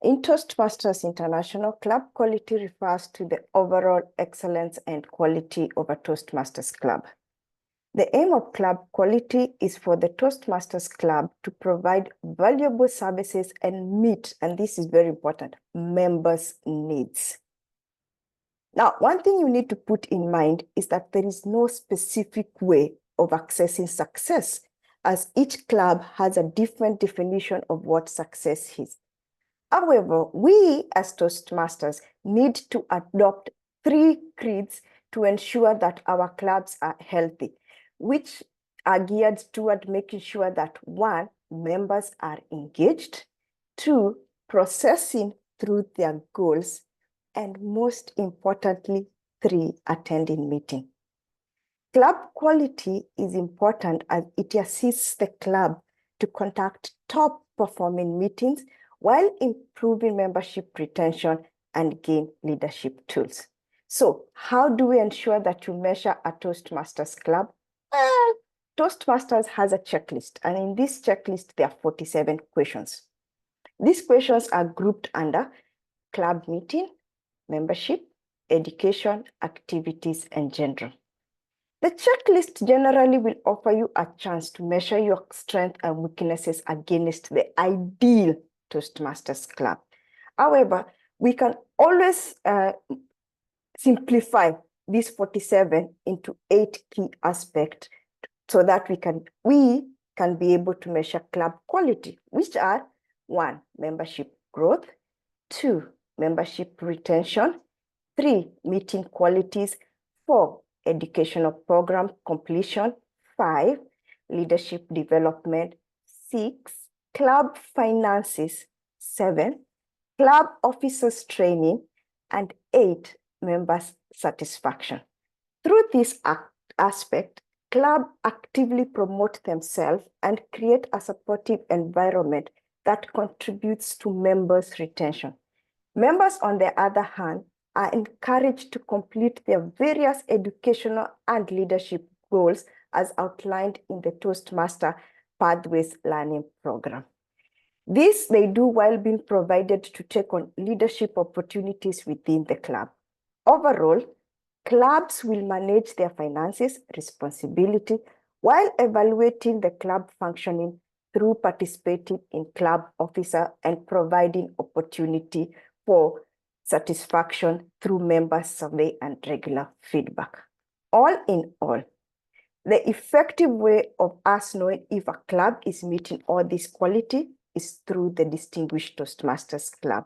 In Toastmasters International, club quality refers to the overall excellence and quality of a Toastmasters club. The aim of club quality is for the Toastmasters club to provide valuable services and meet, and this is very important, members' needs. Now, one thing you need to put in mind is that there is no specific way of accessing success, as each club has a different definition of what success is. However, we as Toastmasters need to adopt 3 creeds to ensure that our clubs are healthy, which are geared toward making sure that 1, members are engaged, 2, processing through their goals, and most importantly, 3, attending meeting. Club quality is important as it assists the club to conduct top performing meetings while improving membership retention and gain leadership tools. So how do we ensure that you measure a Toastmasters club? Well, Toastmasters has a checklist, and in this checklist, there are 47 questions. These questions are grouped under club meeting, membership, education, activities, and general. The checklist generally will offer you a chance to measure your strengths and weaknesses against the ideal Toastmasters club. However, we can always simplify these 47 into 8 key aspects so that we can be able to measure club quality, which are 1, membership growth, 2, membership retention, 3, meeting qualities, 4, educational program completion, 5, leadership development, 6, club finances, 7, club officers training, and 8, members satisfaction. Through this aspect, club actively promote themselves and create a supportive environment that contributes to members' retention. Members, on the other hand, are encouraged to complete their various educational and leadership goals as outlined in the Toastmaster Pathways Learning Program. This they do while being provided to take on leadership opportunities within the club. Overall, clubs will manage their finances responsibility while evaluating the club functioning through participating in club officer and providing opportunity for satisfaction through member survey and regular feedback. All in all, the effective way of us knowing if a club is meeting all this quality is through the Distinguished Toastmasters Club.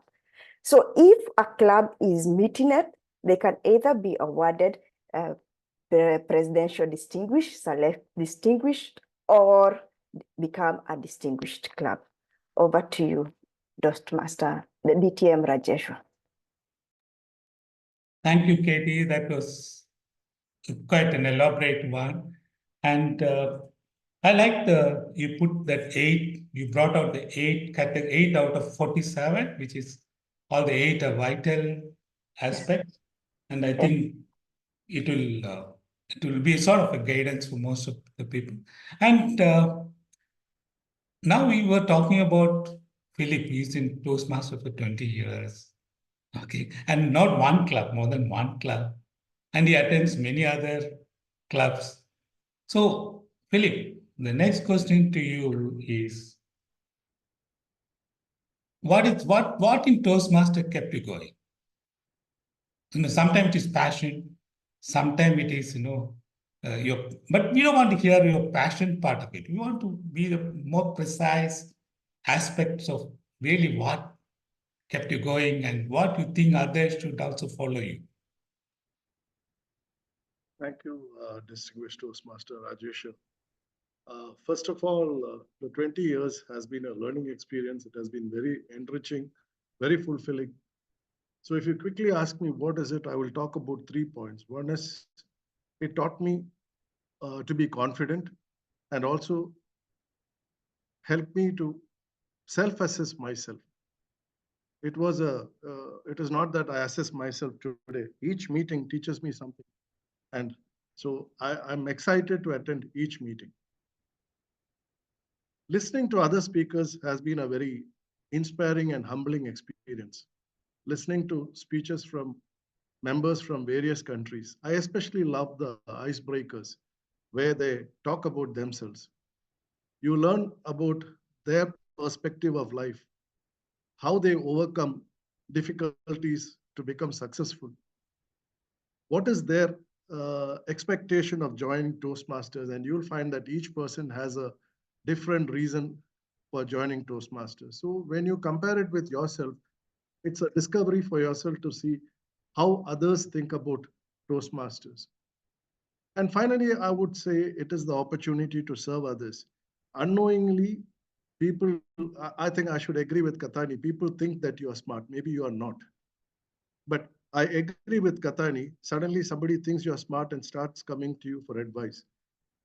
So if a club is meeting it, they can either be awarded the Presidential Distinguished, Select Distinguished, or become a distinguished club. Over to you, Toastmaster, the DTM Rajeswar. Thank you, Katie. That was quite an elaborate one. And I like you put that 8, you brought out the 8 out of 47, which is all the 8 are vital aspects. And I think it will be sort of a guidance for most of the people. And now we were talking about Philip is in Toastmaster for 20 years. Okay, and not one club, more than one club. And he attends many other clubs. So, Philip, the next question to you is, what in Toastmaster kept you going? Sometimes it is passion, sometimes it is, but we don't want to hear your passion part of it. We want to be the more precise aspects of really what kept you going and what you think others should also follow you. Thank you, distinguished Toastmaster Rajeswar. First of all, the 20 years has been a learning experience. It has been very enriching, very fulfilling. So if you quickly ask me what is it, I will talk about 3 points. One is it taught me to be confident and also helped me to self-assess myself. It is not that I assess myself today. Each meeting teaches me something. And so I'm excited to attend each meeting. Listening to other speakers has been a very inspiring and humbling experience. Listening to speeches from members from various countries. I especially love the icebreakers where they talk about themselves. You learn about their perspective of life, how they overcome difficulties to become successful. What is their expectation of joining Toastmasters? And you'll find that each person has a different reason for joining Toastmasters. So when you compare it with yourself, it's a discovery for yourself to see how others think about Toastmasters. And finally, I would say it is the opportunity to serve others. Unknowingly, people, I think I should agree with Qahtani, people think that you are smart. Maybe you are not. But I agree with Qahtani. Suddenly somebody thinks you are smart and starts coming to you for advice.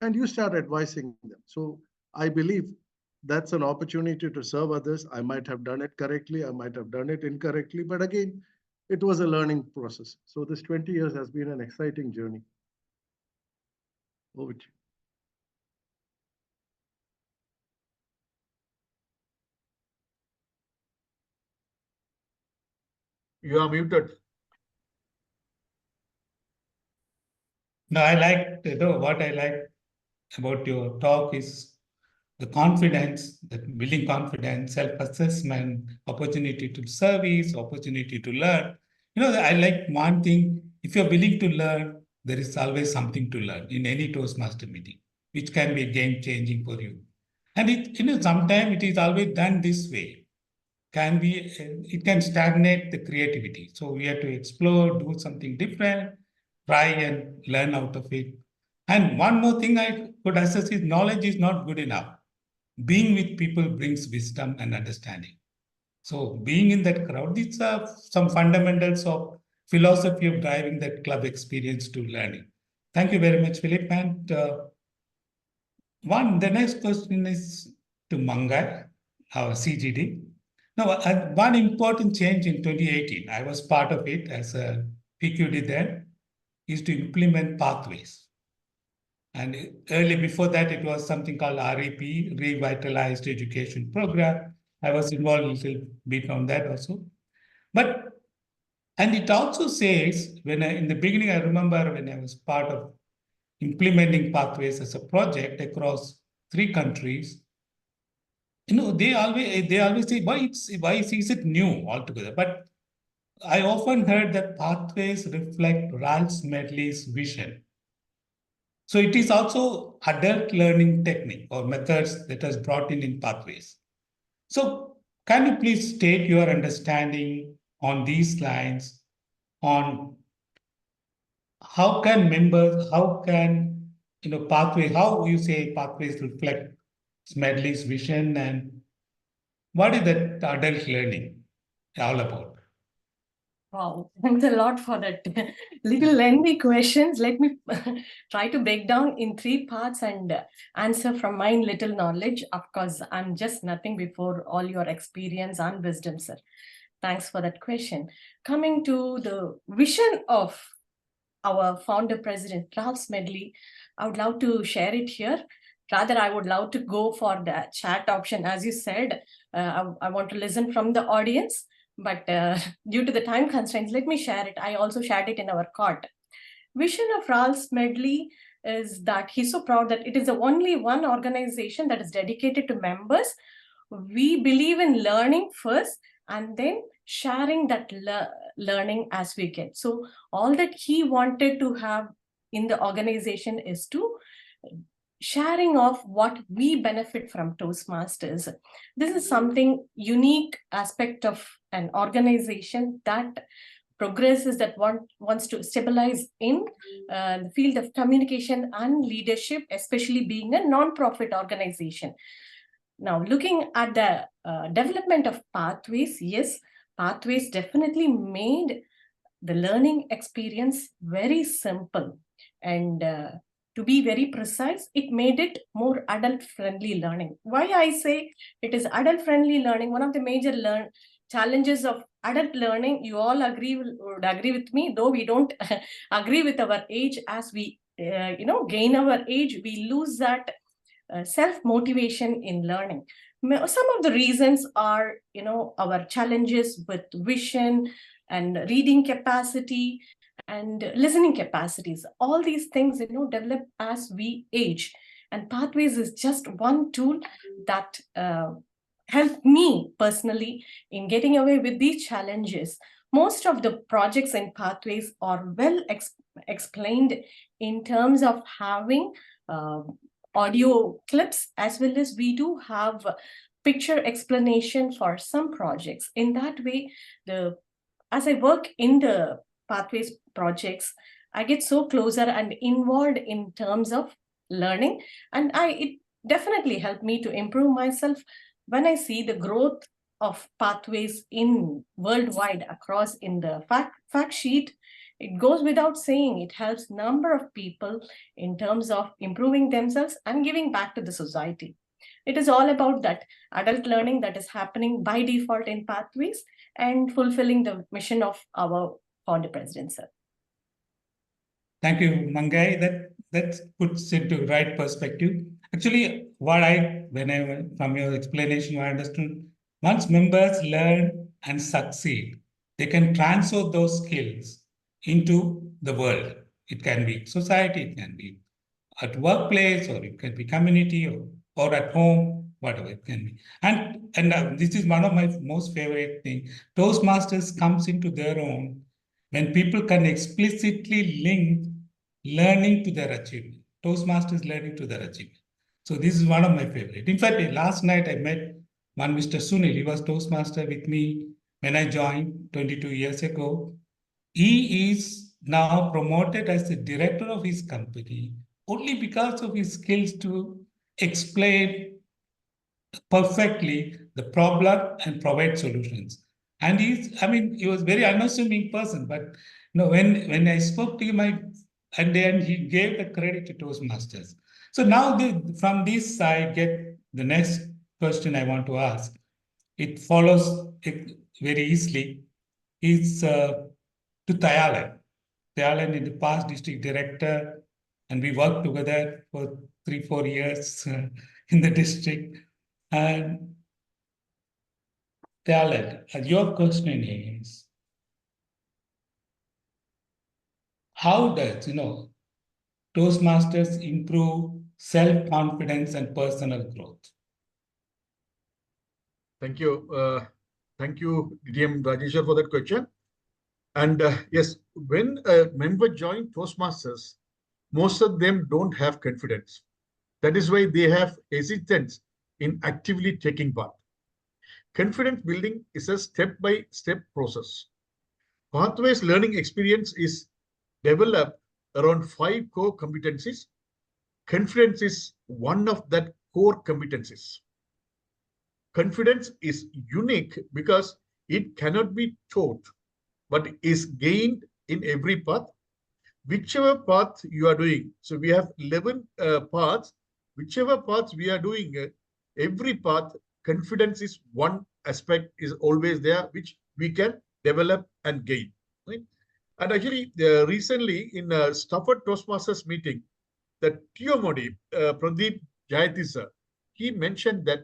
And you start advising them. So I believe that's an opportunity to serve others. I might have done it correctly. I might have done it incorrectly. But again, it was a learning process. So this 20 years has been an exciting journey. Over to you. You are muted. No, what I like about your talk is the confidence, the building confidence, self-assessment, opportunity to service, opportunity to learn. I like one thing, if you're willing to learn, there is always something to learn in any Toastmaster meeting, which can be game-changing for you. And sometimes it is always done this way. It can stagnate the creativity. So we have to explore, do something different, try and learn out of it. And one more thing I could assess is knowledge is not good enough. Being with people brings wisdom and understanding. So being in that crowd, these are some fundamentals of philosophy of driving that club experience to learning. Thank you very much, Philip. And the next question is to Mangai, our CGD. Now, one important change in 2018, I was part of it as a PQD then, is to implement pathways. And early before that, it was something called REP, Revitalized Education Program. I was involved a little bit on that also. And it also says, in the beginning, I remember when I was part of implementing pathways as a project across 3 countries, they always say, why is it new altogether? But I often heard that pathways reflect Ralph Medley's vision. So it is also adult learning technique or methods that has brought in pathways. So can you please state your understanding on these lines on how you say pathways reflect Medley's vision and what is that adult learning all about? Wow, thanks a lot for that little lengthy questions. Let me try to break down in 3 parts and answer from my little knowledge. Of course, I'm just nothing before all your experience and wisdom, sir. Thanks for that question. Coming to the vision of our founder president, Ralph Medley, I would love to share it here. Rather, I would love to go for the chat option. As you said, I want to listen from the audience, but due to the time constraints, let me share it. I also shared it in our court. Vision of Ralph Medley is that he's so proud that it is the only one organization that is dedicated to members. We believe in learning first and then sharing that learning as we get. So all that he wanted to have in the organization is to sharing of what we benefit from Toastmasters. This is something unique aspect of an organization that progresses, that wants to stabilize in the field of communication and leadership, especially being a non-profit organization. Now, looking at the development of pathways, yes, pathways definitely made the learning experience very simple. And to be very precise, it made it more adult-friendly learning. Why I say it is adult-friendly learning, one of the major challenges of adult learning, you all would agree with me, though we don't agree with our age. As we gain our age, we lose that self-motivation in learning. Some of the reasons are, our challenges with vision and reading capacity and listening capacities. All these things, develop as we age. And Pathways is just one tool that helped me personally in getting away with these challenges. Most of the projects in Pathways are well explained in terms of having audio clips, as well as we do have picture explanation for some projects. In that way, as I work in the Pathways projects, I get so closer and involved in terms of learning, and it definitely helped me to improve myself when I see the growth of Pathways in worldwide across in the fact sheet. It goes without saying, it helps number of people in terms of improving themselves and giving back to the society. It is all about that adult learning that is happening by default in Pathways and fulfilling the mission of our founder president, sir. Thank you, Mangai. That puts it to right perspective. Actually, from your explanation, I understood, once members learn and succeed, they can transfer those skills into the world. It can be society, it can be at workplace, or it can be community, or at home, whatever it can be. And this is one of my most favorite things. Toastmasters comes into their own when people can explicitly link learning to their achievement. Toastmasters learning to their achievement. So this is one of my favorite. In fact, last night I met one Mr. Sunil. He was Toastmaster with me when I joined 22 years ago. He is now promoted as the director of his company only because of his skills to explain perfectly the problem and provide solutions. And he was a very unassuming person, but when I spoke to him, and then he gave the credit to Toastmasters. So now from this side, get the next question I want to ask. It follows it very easily. It's to Thayalan. Thayalan is the past district director, and we worked together for 3-4 years in the district. And Thayalan, your question is, how does Toastmasters improve self-confidence and personal growth? Thank you. Thank you, DTM Rajeswar, for that question. And yes, when a member joins Toastmasters, most of them don't have confidence. That is why they have hesitance in actively taking part. Confidence building is a step-by-step process. Pathways learning experience is developed around 5 core competencies. Confidence is one of that core competencies. Confidence is unique because it cannot be taught, but is gained in every path, whichever path you are doing. So we have 11 paths. Whichever path we are doing, every path, confidence is one aspect is always there, which we can develop and gain. Right? And actually, recently in Stafford Toastmasters meeting, the TO Modi, Pradeep Jayati sir. He mentioned that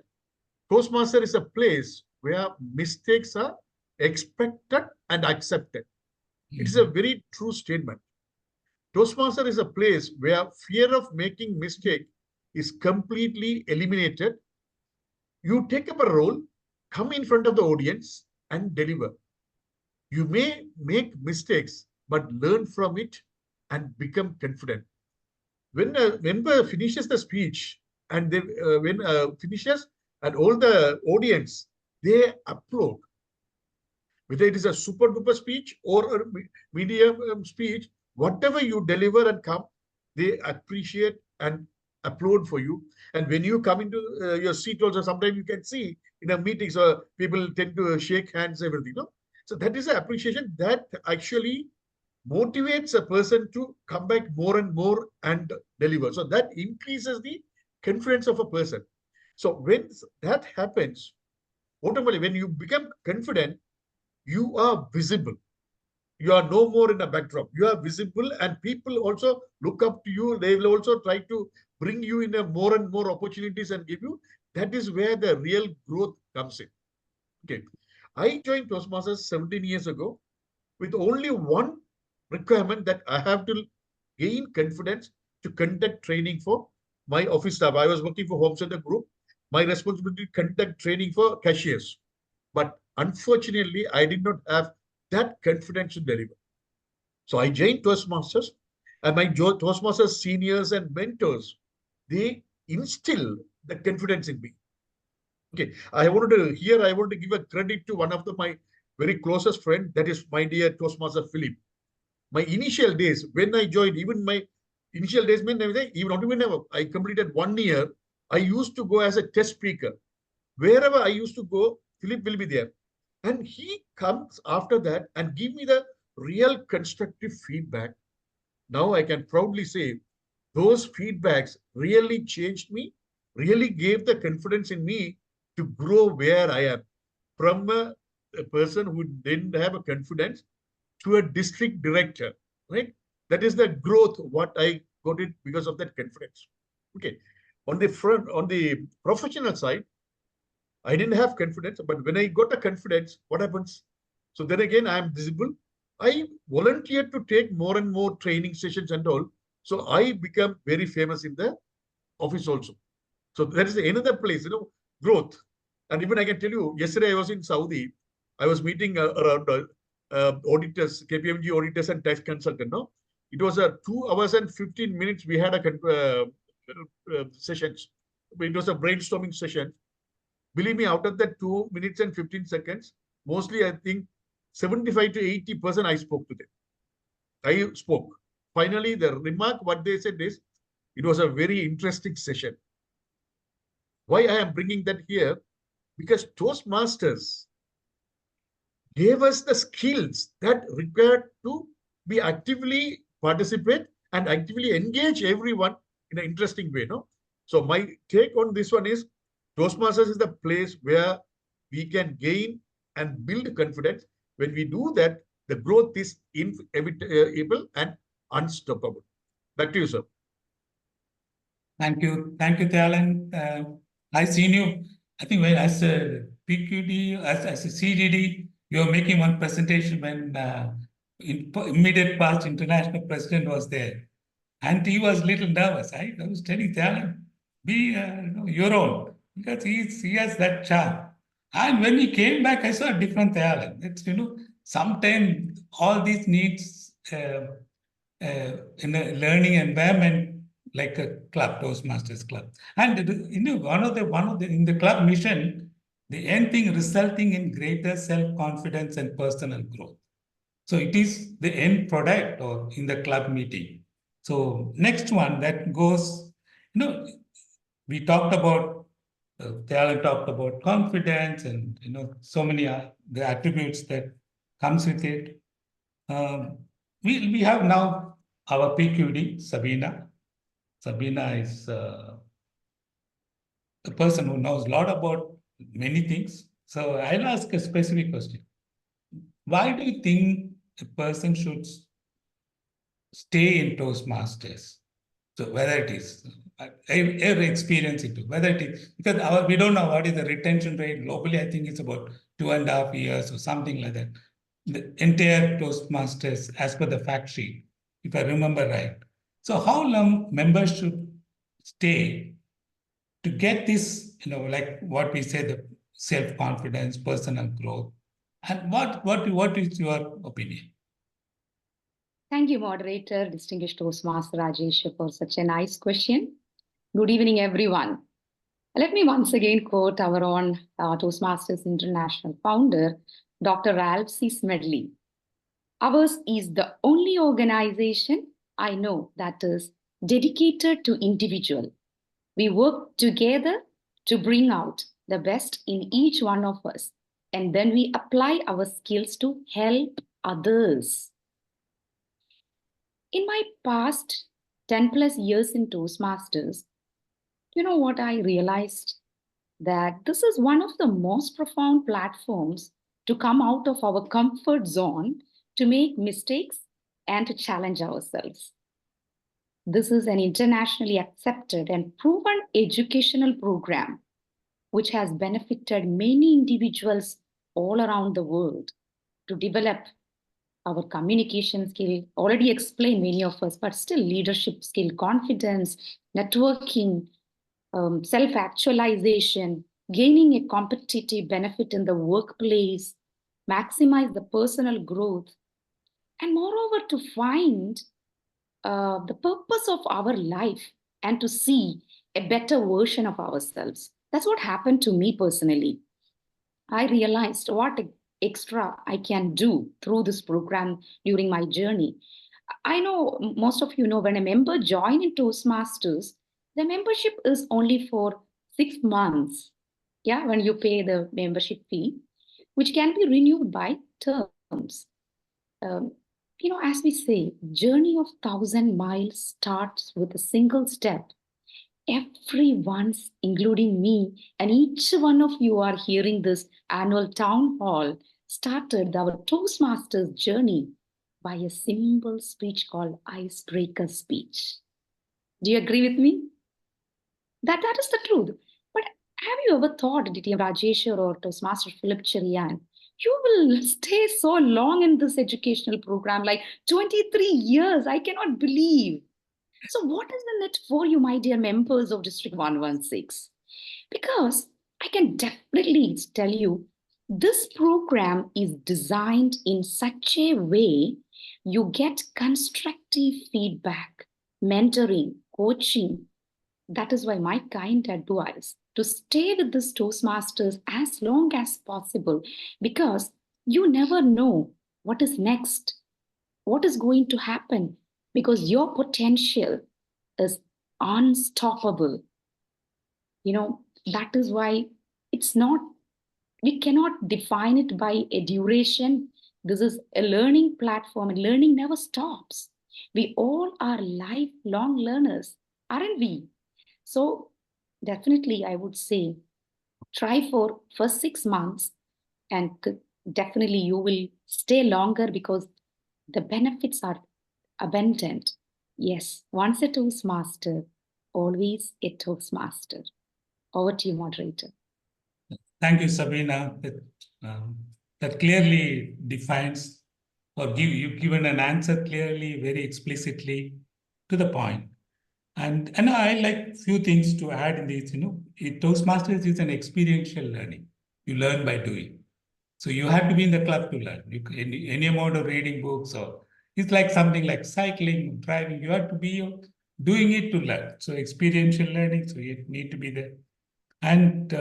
Toastmaster is a place where mistakes are expected and accepted. It is a very true statement. Toastmaster is a place where fear of making mistake is completely eliminated. You take up a role, come in front of the audience and deliver. You may make mistakes, but learn from it and become confident. When a member finishes the speech and they, when finishes and all the audience, they applaud. Whether it is a super duper speech or a medium speech, whatever you deliver and come, they appreciate and applaud for you. And when you come into your seat also, sometimes you can see in a meeting, so people tend to shake hands, everything. No? So that is an appreciation that actually motivates a person to come back more and more and deliver. So that increases the confidence of a person. So when that happens, automatically, when you become confident, you are visible. You are no more in a backdrop. You are visible and people also look up to you. They will also try to bring you in a more and more opportunities and give you. That is where the real growth comes in. Okay. I joined Toastmasters 17 years ago with only one requirement, that I have to gain confidence to conduct training for my office staff. I was working for Home Center Group. My responsibility to conduct training for cashiers. But unfortunately, I did not have that confidence to deliver. So I joined Toastmasters, and my Toastmasters seniors and mentors, they instill the confidence in me. Okay, I want to give a credit to one of my very closest friend, that is my dear Toastmaster Philip. My initial days, when I joined, even my initial days, I completed 1 year, I used to go as a test speaker. Wherever I used to go, Philip will be there. And he comes after that and give me the real constructive feedback. Now I can proudly say those feedbacks really changed me, really gave the confidence in me to grow where I am. From a person who didn't have a confidence to a district director, right? That is the growth, what I got it because of that confidence. Okay. On the professional side, I didn't have confidence, but when I got a confidence, what happens? So then again, I am visible. I volunteered to take more and more training sessions and all. So I become very famous in the office also. So that is another place, growth. And even I can tell you, yesterday I was in Saudi. I was meeting around auditors, KPMG auditors and tax consultant. No, it was 2 hours and 15 minutes. We had a sessions. It was a brainstorming session. Believe me, out of that 2 minutes and 15 seconds, mostly I think 75 to 80% I spoke to them. I spoke. Finally, the remark, what they said is, it was a very interesting session. Why I am bringing that here? Because Toastmasters gave us the skills that required to be actively participate and actively engage everyone in an interesting way. No? So my take on this one is, Toastmasters is the place where we can gain and build confidence. When we do that, the growth is inevitable and unstoppable. Back to you, sir. Thank you, Thayalan. I seen you. I think when as a PQD, as a CDD, you were making one presentation when in immediate past international president was there, and he was a little nervous. I was telling Thayalan, be your own, because he has that charm. And when he came back, I saw a different Thayalan. It's sometimes all these needs in a learning environment, like a club, Toastmasters club. And one of the in the club mission, the end thing resulting in greater self-confidence and personal growth. So it is the end product or in the club meeting. So next one that goes, we talked about, Thayalan talked about confidence and so many the attributes that comes with it. We have now our PQD, Sabeena. Sabeena is a person who knows a lot about many things. So I'll ask a specific question. Why do you think a person should stay in Toastmasters? So whether it is every experience into whether it is because we don't know what is the retention rate globally. I think it's about 2.5 years or something like that. The entire Toastmasters, as per the fact sheet, if I remember right. So how long members should stay to get this, like what we say, the self-confidence, personal growth, and what is your opinion? Thank you, moderator, distinguished Toastmaster Rajesh, for such a nice question. Good evening, everyone. Let me once again quote our own Toastmasters International founder, Dr. Ralph C. Smedley. Ours is the only organization I know that is dedicated to individual. We work together to bring out the best in each one of us, and then we apply our skills to help others. In my past 10 plus years in Toastmasters, you know what I realized? That this is one of the most profound platforms to come out of our comfort zone, to make mistakes and to challenge ourselves. This is an internationally accepted and proven educational program which has benefited many individuals all around the world to develop our communication skill, already explained many of us, but still leadership skill, confidence, networking, self-actualization, gaining a competitive benefit in the workplace, maximize the personal growth, and moreover to find the purpose of our life and to see a better version of ourselves. That's what happened to me personally. I realized what extra I can do through this program during my journey. I know most of you know when a member joins in Toastmasters, the membership is only for 6 months. Yeah, when you pay the membership fee, which can be renewed by terms. As we say, journey of 1,000 miles starts with a single step. Everyone's, including me, and each one of you are hearing this annual town hall, started our Toastmasters journey by a simple speech called icebreaker speech. Do you agree with me? That is the truth. But have you ever thought, DTM Rajesh or Toastmaster Philip Cherian, you will stay so long in this educational program, like 23 years, I cannot believe. So what is in it for you, my dear members of District 116? Because I can definitely tell you, this program is designed in such a way you get constructive feedback, mentoring, coaching. That is why my kind advice to stay with this Toastmasters as long as possible, because you never know what is next, what is going to happen, because your potential is unstoppable. That is why we cannot define it by a duration. This is a learning platform, and learning never stops. We all are lifelong learners, aren't we? So definitely, I would say, try for first 6 months, and definitely you will stay longer because the benefits are abundant. Yes, once a Toastmaster, always a Toastmaster. Over to you, moderator. Thank you, Sabeena. That clearly defines, or you've given an answer clearly, very explicitly, to the point. And I like few things to add in this. Toastmasters is an experiential learning. You learn by doing. So you have to be in the club to learn. Any amount of reading books, or it's like something like cycling, driving. You have to be doing it to learn. So experiential learning. So you need to be there. And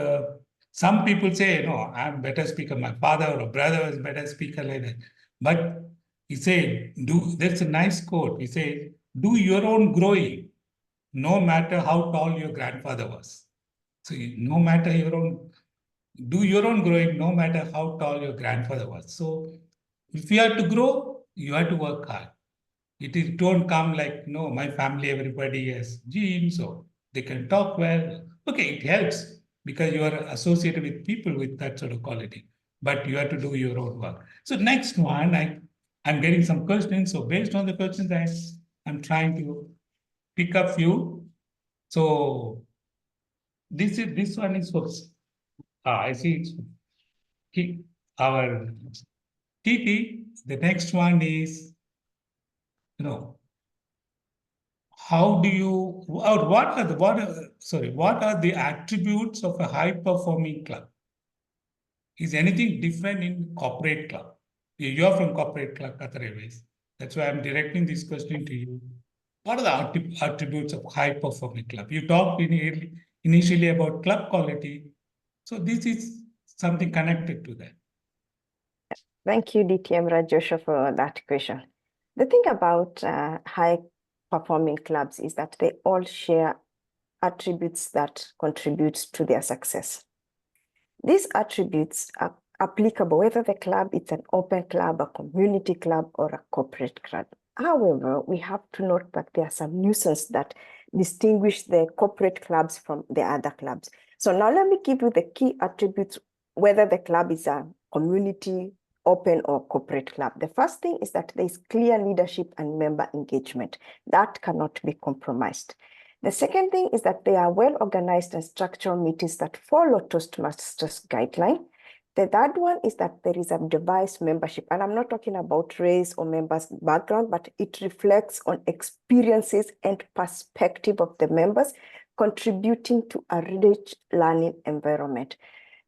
some people say, I'm a better speaker. My father or a brother is a better speaker like that. But he said, there's a nice quote. He said, do your own growing, no matter how tall your grandfather was. So no matter do your own growing, no matter how tall your grandfather was. So if you have to grow, you have to work hard. Don't come like, no, my family, everybody has genes, or they can talk well. Okay, it helps because you are associated with people with that sort of quality, but you have to do your own work. So next one, I'm getting some questions. So based on the questions, I'm trying to pick a few. So this one is for I see it's our TP. The next one is, how do you, or what are the attributes of a high performing club? Is anything different in corporate club? You're from corporate club, Qatar Airways. That's why I'm directing this question to you. What are the attributes of high performing club? You talked initially about club quality. So this is something connected to that. Thank you, DTM Rajeswar, for that question. The thing about high performing clubs is that they all share attributes that contribute to their success. These attributes are applicable whether the club is an open club, a community club, or a corporate club. However, we have to note that there are some nuances that distinguish the corporate clubs from the other clubs. So now let me give you the key attributes, whether the club is a community, open, or corporate club. The first thing is that there is clear leadership and member engagement. That cannot be compromised. The second thing is that they are well-organized and structured meetings that follow Toastmasters guideline. The third one is that there is a diverse membership, and I'm not talking about race or members' background, but it reflects on experiences and perspective of the members, contributing to a rich learning environment.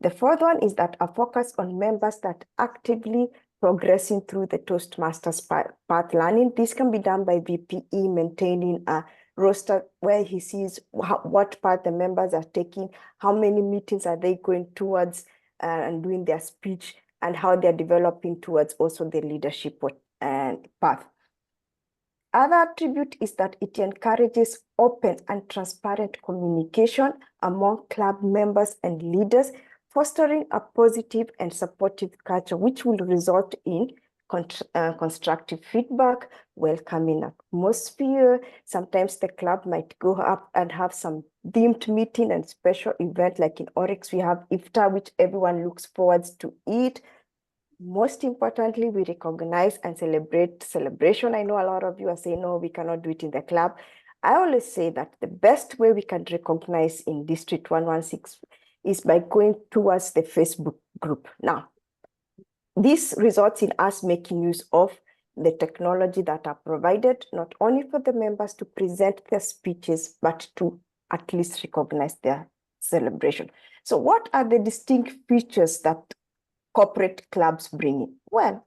The fourth one is that a focus on members that actively progressing through the Toastmasters path learning. This can be done by VPE maintaining a roster where he sees what path the members are taking, how many meetings are they going towards and doing their speech, and how they're developing towards also the leadership path. Other attribute is that it encourages open and transparent communication among club members and leaders, fostering a positive and supportive culture, which will result in constructive feedback, welcoming atmosphere. Sometimes the club might go up and have some themed meeting and special event, like in Oryx, we have Iftar, which everyone looks forward to eat. Most importantly, we recognize and celebrate celebration. I know a lot of you are saying, no, we cannot do it in the club. I always say that the best way we can recognize in District 116 is by going towards the Facebook group. Now, this results in us making use of the technology that are provided, not only for the members to present their speeches, but to at least recognize their celebration. So what are the distinct features that corporate clubs bring in? Well,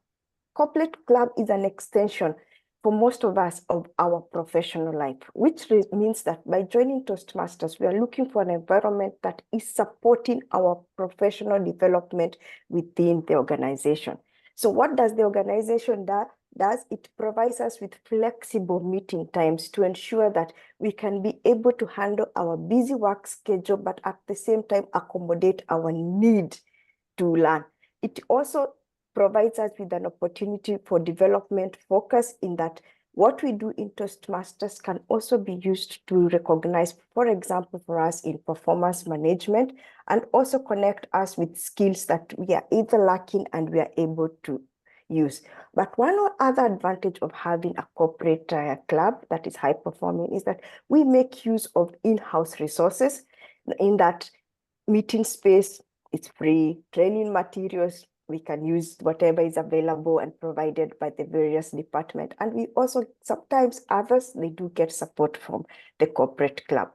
corporate club is an extension for most of us of our professional life, which means that by joining Toastmasters, we are looking for an environment that is supporting our professional development within the organization. So what does the organization do? It provides us with flexible meeting times to ensure that we can be able to handle our busy work schedule, but at the same time accommodate our need to learn. It also provides us with an opportunity for development focus, in that what we do in Toastmasters can also be used to recognize, for example, for us in performance management, and also connect us with skills that we are either lacking and we are able to use. But one other advantage of having a corporate club that is high performing is that we make use of in-house resources. In that meeting space, it's free, training materials, we can use whatever is available and provided by the various departments. And we also, sometimes others, they do get support from the corporate club.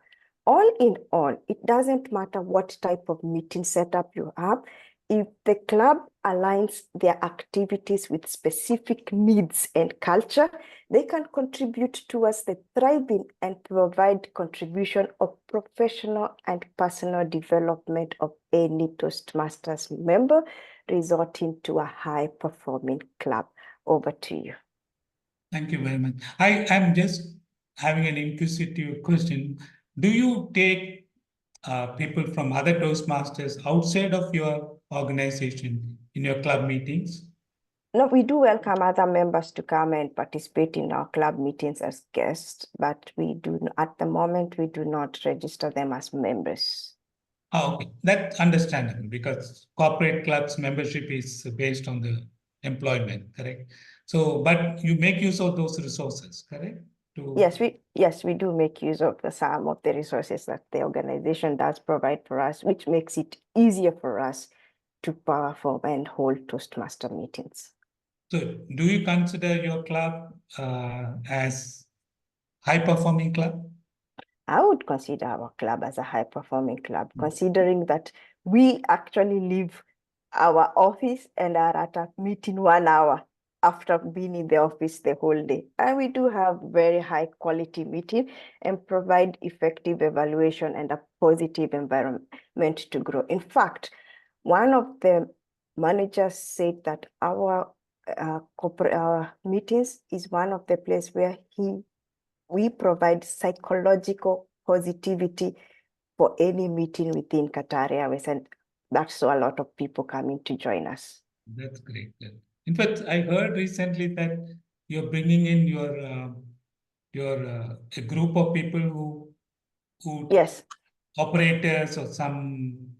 All in all, it doesn't matter what type of meeting setup you have. If the club aligns their activities with specific needs and culture, they can contribute towards the thriving and provide contribution of professional and personal development of any Toastmasters member, resulting to a high-performing club. Over to you. Thank you very much. I am just having an inquisitive question. Do you take people from other Toastmasters outside of your organization in your club meetings? No, we do welcome other members to come and participate in our club meetings as guests, but we do, at the moment, we do not register them as members. Oh, okay, that's understandable, because corporate clubs membership is based on the employment, correct? So, but you make use of those resources, correct? to? Yes, we do make use of some of the resources that the organization does provide for us, which makes it easier for us to perform and hold Toastmaster meetings. So do you consider your club as high-performing club? I would consider our club as a high-performing club, considering that we actually leave our office and are at a meeting 1 hour after being in the office the whole day. And we do have very high-quality meeting and provide effective evaluation and a positive environment to grow. In fact, one of the managers said that our meetings is one of the places where we provide psychological positivity for any meeting within Qatar Airways, and that's why a lot of people coming to join us. That's great. In fact, I heard recently that you're bringing in a group of people who Yes. Operators or some.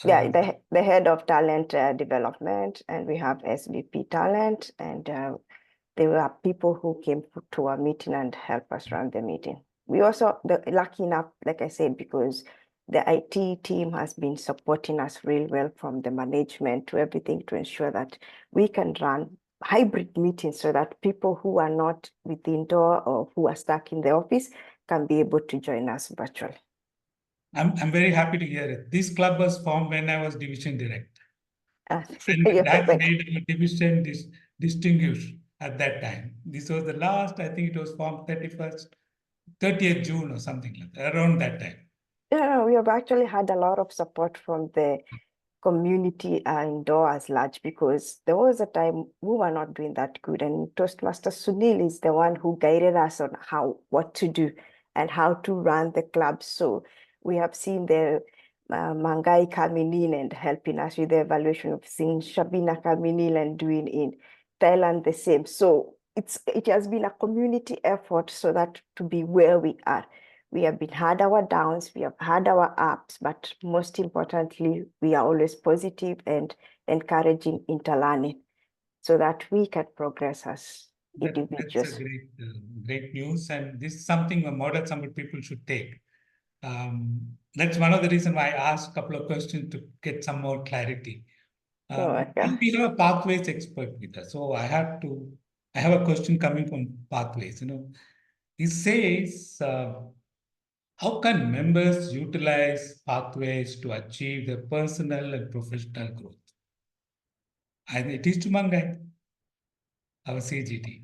Yeah, the head of talent development, and we have SVP talent, and there were people who came to our meeting and helped us run the meeting. We also lucky enough, like I said, because the IT team has been supporting us really well, from the management to everything, to ensure that we can run hybrid meetings so that people who are not within door or who are stuck in the office can be able to join us virtually. I'm very happy to hear it. This club was formed when I was division director. And Yes, that made our division distinguished at that time. This was the last, I think it was formed 30th June or something like that, around that time. Yeah, we have actually had a lot of support from the community indoors large, because there was a time we were not doing that good, and Toastmaster Sunil is the one who guided us on what to do and how to run the club. So we have seen the Mangai coming in and helping us with the evaluation, of seeing Sabeena coming in and doing in Thailand the same. So it has been a community effort so that to be where we are. We have had our downs, we have had our ups, but most importantly, we are always positive and encouraging interlearning so that we can progress as individuals. That's a great news, and this is something a model some people should take. That's one of the reasons why I asked a couple of questions to get some more clarity. We have a pathways expert with us, so I have a question coming from pathways. He says, how can members utilize pathways to achieve their personal and professional growth? And it is to Mangai, our CGT.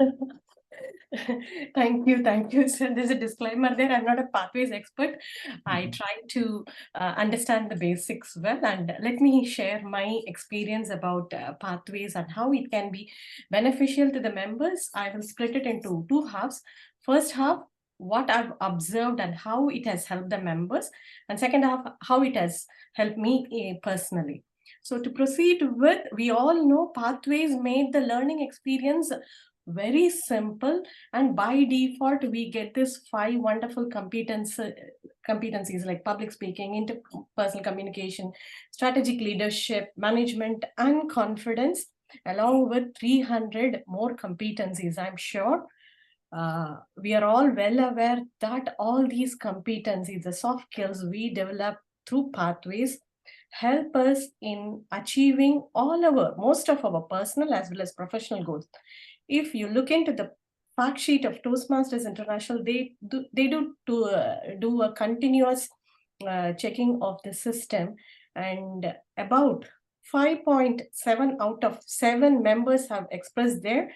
Thank you, sir. There's a disclaimer there. I'm not a pathways expert. I try to understand the basics well, and let me share my experience about pathways and how it can be beneficial to the members. I will split it into two halves. First half, what I've observed and how it has helped the members, and second half, how it has helped me personally. So to proceed with, we all know pathways made the learning experience very simple, and by default we get this 5 wonderful competencies like public speaking, interpersonal communication, strategic leadership, management, and confidence, along with 300 more competencies. I'm sure we are all well aware that all these competencies, the soft skills we develop through pathways, help us in achieving most of our personal as well as professional goals. If you look into the fact sheet of Toastmasters International, they do a continuous checking of the system, and about 5.7 out of 7 members have expressed their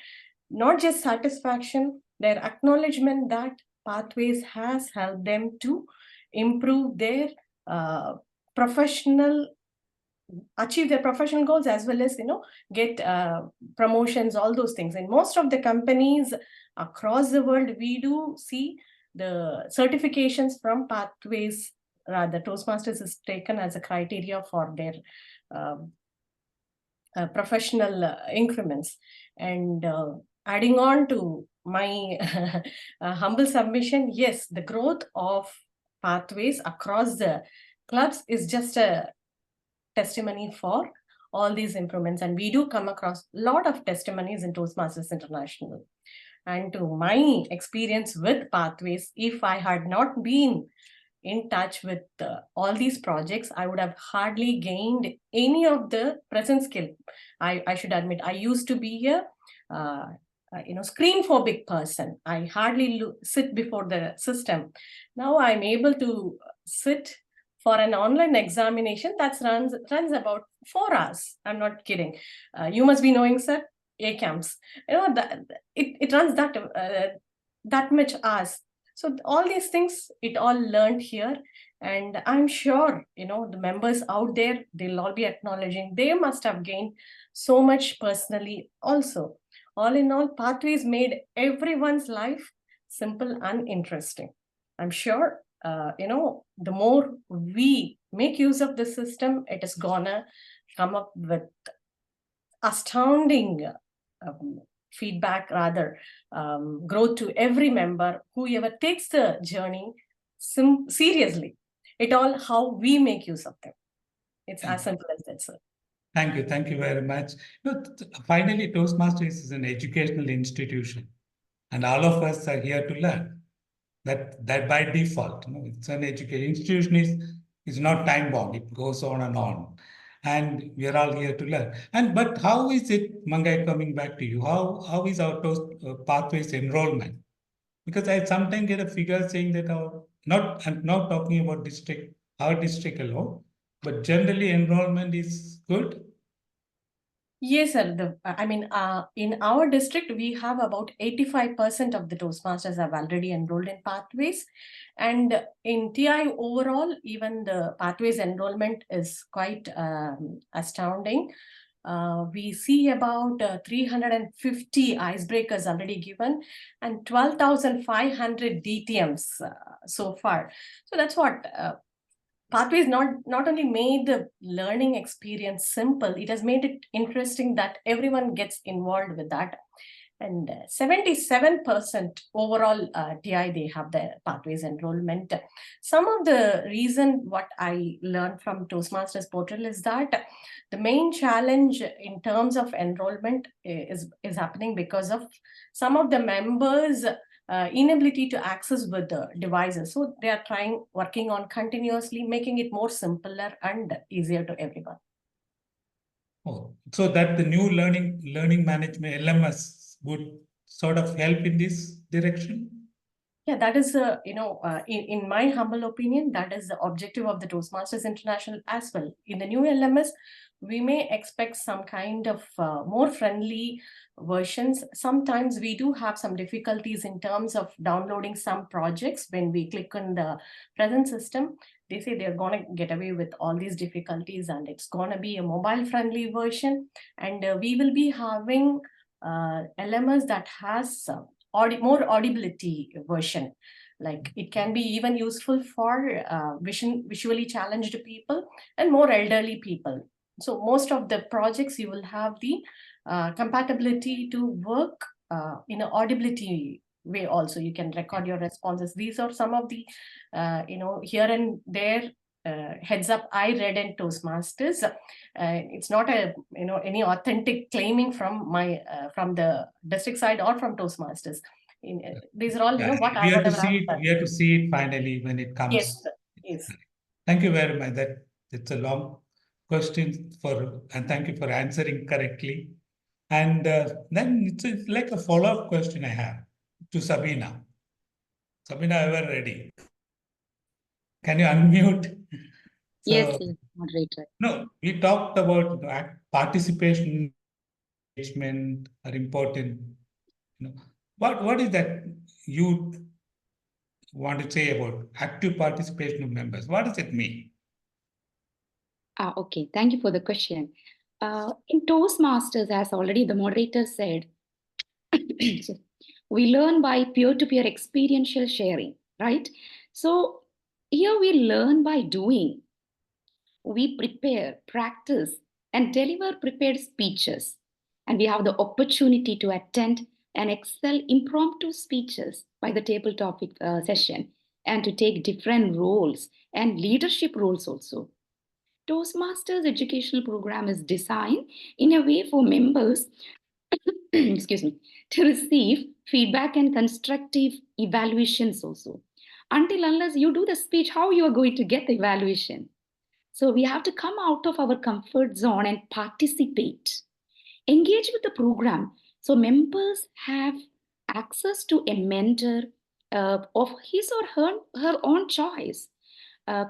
not just satisfaction, their acknowledgement that pathways has helped them to improve their achieve their professional goals, as well as get promotions, all those things. In most of the companies across the world, we do see the certifications from pathways. Rather, Toastmasters is taken as a criteria for their professional increments. And adding on to my humble submission, yes, the growth of pathways across the clubs is just a testimony for all these improvements, and we do come across a lot of testimonies in Toastmasters International. and to my experience with Pathways, if I had not been in touch with all these projects, I would have hardly gained any of the present skill. I should admit, I used to be a screen phobic person. I hardly sit before the system. Now I'm able to sit for an online examination that runs about 4 hours. I'm not kidding. You must be knowing, sir, ACAMS. That it runs that much hours. So all these things, it all learned here. And I'm sure, the members out there, they'll all be acknowledging they must have gained so much personally also. All in all, Pathways made everyone's life simple and interesting. I'm sure, the more we make use of the system, it is gonna come up with astounding feedback, rather growth to every member, whoever takes the journey seriously. It all how we make use of them. It's as simple as that, sir. Thank you very much. Finally, Toastmasters is an educational institution, and all of us are here to learn. That by default, it's an education institution is not time bound. It goes on, and we are all here to learn. But how is it, Mangai, coming back to you? How is our Pathways enrollment? Because I sometimes get a figure saying that I'm not talking about our district alone, but generally enrollment is good. Yes, sir. In our district, we have about 85% of the Toastmasters have already enrolled in Pathways. And in TI overall, even the Pathways enrollment is quite astounding. We see about 350 icebreakers already given and 12,500 DTMs so far. So that's what Pathways not only made the learning experience simple, it has made it interesting that everyone gets involved with that. And 77% overall TI, they have the Pathways enrollment. Some of the reason what I learned from Toastmasters portal is that the main challenge in terms of enrollment is happening because of some of the members' inability to access with the devices. So they are working on continuously making it more simpler and easier to everyone. Oh, so that the new learning management LMS would sort of help in this direction? Yeah, that is, in my humble opinion, that is the objective of the Toastmasters International as well. In the new LMS, we may expect some kind of more friendly versions. Sometimes we do have some difficulties in terms of downloading some projects. When we click on the present system, they say they're going to get away with all these difficulties and it's going to be a mobile friendly version. And we will be having LMS that has more audibility version. Like it can be even useful for visually challenged people and more elderly people. So most of the projects you will have the compatibility to work in an audibility way also. You can record your responses. These are some of the, here and there heads up I read in Toastmasters. It's not any authentic claiming from my from the district side or from Toastmasters. These are all what I have to see it. We have to see it finally when it comes. Yes, yes. Thank you very much. It's a long question and thank you for answering correctly. And then it's like a follow-up question I have to Sabeena. Sabeena, ever ready? Can you unmute? Yes, moderator. No, we talked about participation, engagement are important. What is that you want to say about active participation of members? What does it mean? Okay, thank you for the question. In Toastmasters, as already the moderator said, we learn by peer-to-peer experiential sharing, right? So here we learn by doing. We prepare, practice, and deliver prepared speeches. And we have the opportunity to attend and excel impromptu speeches by the table topic session and to take different roles and leadership roles also. Toastmasters educational program is designed in a way for members excuse me, to receive feedback and constructive evaluations also. Until unless you do the speech, how you are going to get the evaluation? So we have to come out of our comfort zone and participate. Engage with the program. So members have access to a mentor of his or her own choice.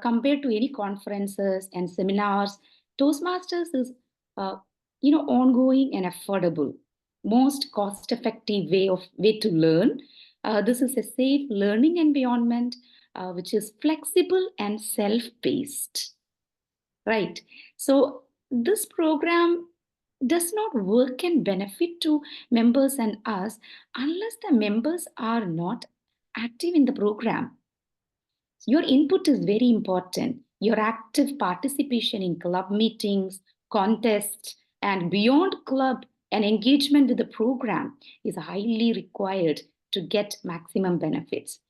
Compared to any conferences and seminars, Toastmasters is ongoing and affordable, most cost-effective way to learn. This is a safe learning environment which is flexible and self-paced. Right. So this program does not work and benefit to members and us unless the members are not active in the program. Your input is very important. Your active participation in club meetings, contests, and beyond club and engagement with the program is highly required to get maximum benefits.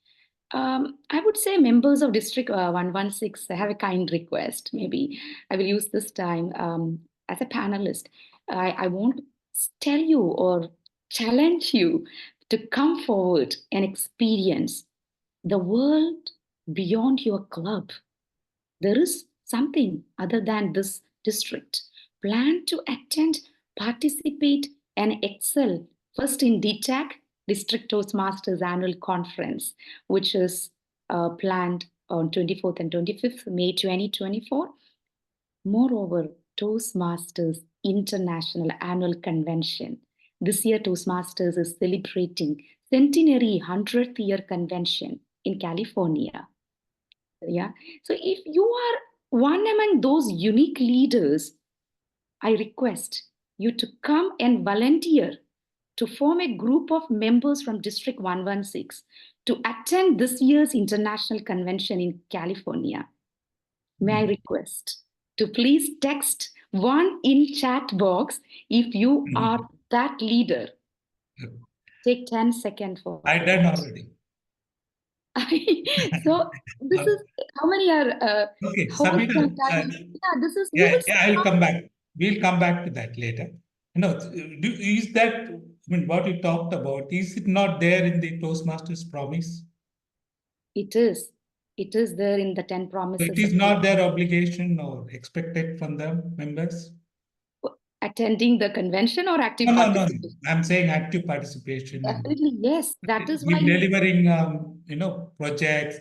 I would say members of District 116 have a kind request. Maybe I will use this time as a panelist. I won't tell you or challenge you to come forward and experience the world beyond your club. There is something other than this district. Plan to attend, participate, and excel first in DTAC, District Toastmasters Annual Conference, which is planned on 24th and 25th May 2024. Moreover, Toastmasters International Annual Convention. This year, Toastmasters is celebrating centenary 100th year convention in California. Yeah. So if you are one among those unique leaders, I request you to come and volunteer to form a group of members from District 116 to attend this year's international convention in California. May I request to please text one in chat box if you are that leader. Take 10 seconds for I done already. So this is how many are Okay, Sabeena, this is I'll come back. We'll come back to that later. Is that, what you talked about, is it not there in the Toastmasters promise? It is. It is there in the 10 promises. So it is not their obligation or expected from the members? Attending the convention or active participation? No. I'm saying active participation. Definitely, yes. That is why delivering, projects,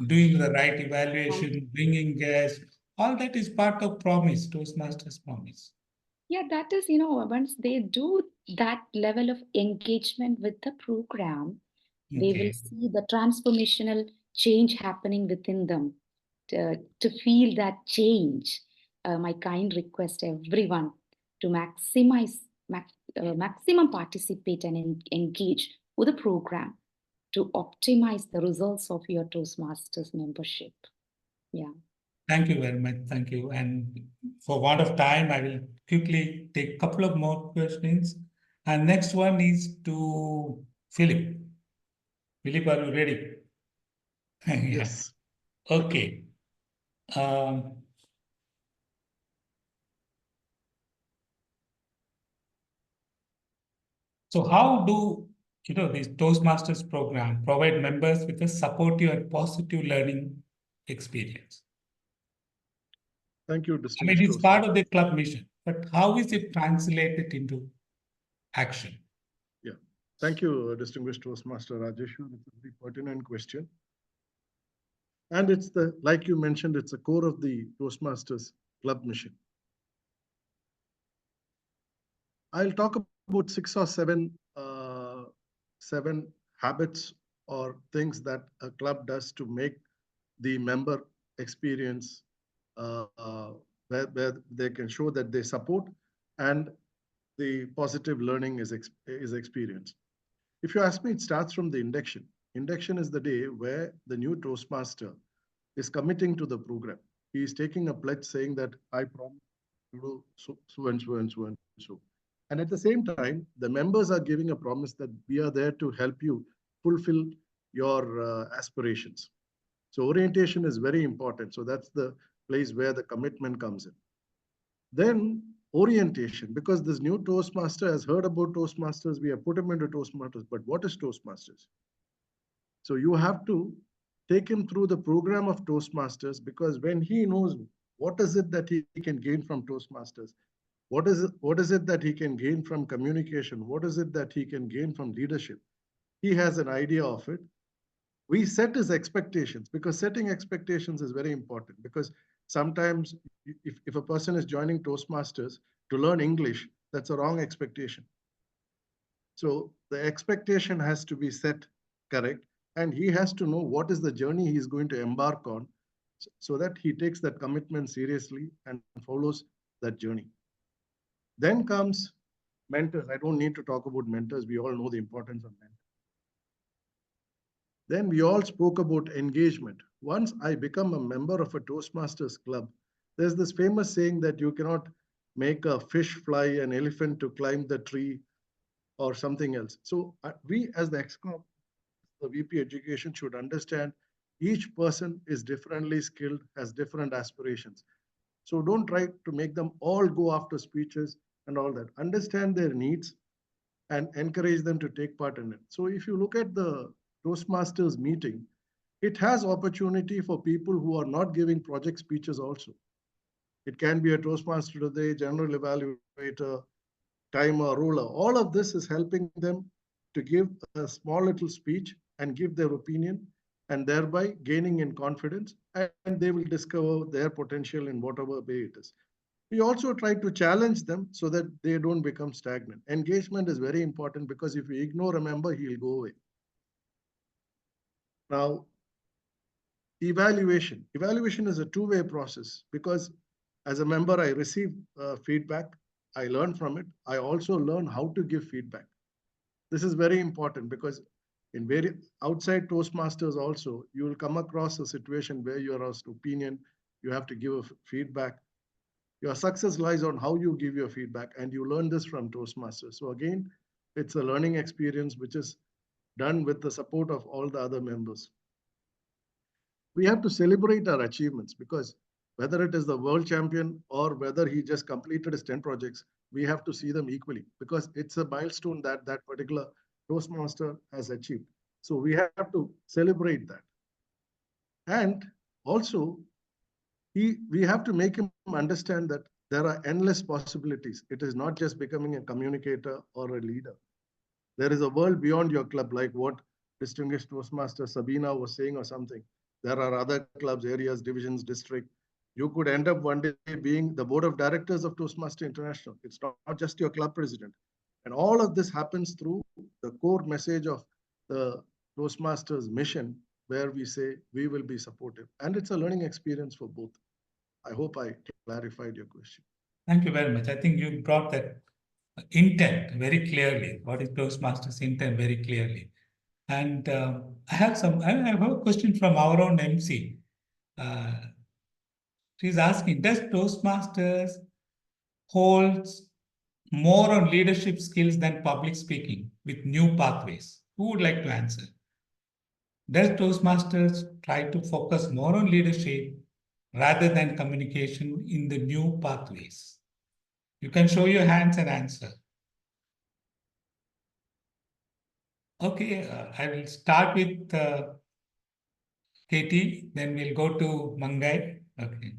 doing the right evaluation, bringing guests, all that is part of promise, Toastmasters promise. Yeah, that is, once they do that level of engagement with the program, they will see the transformational change happening within them. To feel that change, my kind request everyone to maximum participate and engage with the program to optimize the results of your Toastmasters membership. Yeah. Thank you very much. Thank you. And for want of time, I will quickly take a couple of more questions. And next one is to Philip. Philip, are you ready? Yes. Okay. So how do this Toastmasters program provide members with a supportive and positive learning experience? Thank you, it's part of the club mission, but how is it translated into action? Yeah. Thank you, distinguished Toastmaster Rajeswar. It's a very pertinent question. And it's like you mentioned, it's a core of the Toastmasters club mission. I'll talk about 6 or 7 habits or things that a club does to make the member experience where they can show that they support and the positive learning is experienced. If you ask me, it starts from the induction. Induction is the day where the new Toastmaster is committing to the program. He is taking a pledge saying that I promise to do so and so and so and so. And at the same time, the members are giving a promise that we are there to help you fulfill your aspirations. So orientation is very important. So that's the place where the commitment comes in. Then orientation, because this new Toastmaster has heard about Toastmasters. We have put him into Toastmasters, but what is Toastmasters? So you have to take him through the program of Toastmasters, because when he knows what is it that he can gain from Toastmasters, what is it that he can gain from communication, what is it that he can gain from leadership, he has an idea of it. We set his expectations, because setting expectations is very important, because sometimes if a person is joining Toastmasters to learn English, that's a wrong expectation. So the expectation has to be set correct, and he has to know what is the journey he's going to embark on, so that he takes that commitment seriously and follows that journey. Then comes mentors. I don't need to talk about mentors. We all know the importance of mentors. Then we all spoke about engagement. Once I become a member of a Toastmasters club, there's this famous saying that you cannot make a fish fly, an elephant to climb the tree, or something else. So we as the ExCom, the VP Education, should understand each person is differently skilled, has different aspirations. So don't try to make them all go after speeches and all that. Understand their needs and encourage them to take part in it. So if you look at the Toastmasters meeting, it has opportunity for people who are not giving project speeches also. It can be a Toastmaster today, general evaluator, timer, ruler. All of this is helping them to give a small little speech and give their opinion, and thereby gaining in confidence, and they will discover their potential in whatever way it is. We also try to challenge them so that they don't become stagnant. Engagement is very important, because if we ignore a member, he'll go away. Now, evaluation. Evaluation is a two-way process, because as a member, I receive feedback, I learn from it. I also learn how to give feedback. This is very important, because in outside Toastmasters also, you will come across a situation where you are asked opinion, you have to give a feedback. Your success lies on how you give your feedback, and you learn this from Toastmasters. So again, it's a learning experience which is done with the support of all the other members. We have to celebrate our achievements, because whether it is the world champion or whether he just completed his 10 projects, we have to see them equally, because it's a milestone that that particular Toastmaster has achieved. So we have to celebrate that. And also, we have to make him understand that there are endless possibilities. It is not just becoming a communicator or a leader. There is a world beyond your club, like what distinguished Toastmaster Sabeena was saying or something. There are other clubs, areas, divisions, district. You could end up one day being the board of directors of Toastmaster International. It's not just your club president. And all of this happens through the core message of the Toastmasters mission, where we say we will be supportive. And it's a learning experience for both. I hope I clarified your question. Thank you very much. I think you brought that intent very clearly. What is Toastmasters intent very clearly. And I have a question from our own MC. She's asking, does Toastmasters holds more on leadership skills than public speaking with new pathways? Who would like to answer? Does Toastmasters try to focus more on leadership rather than communication in the new pathways? You can show your hands and answer. Okay, I will start with Katie, then we'll go to Mangai. Okay.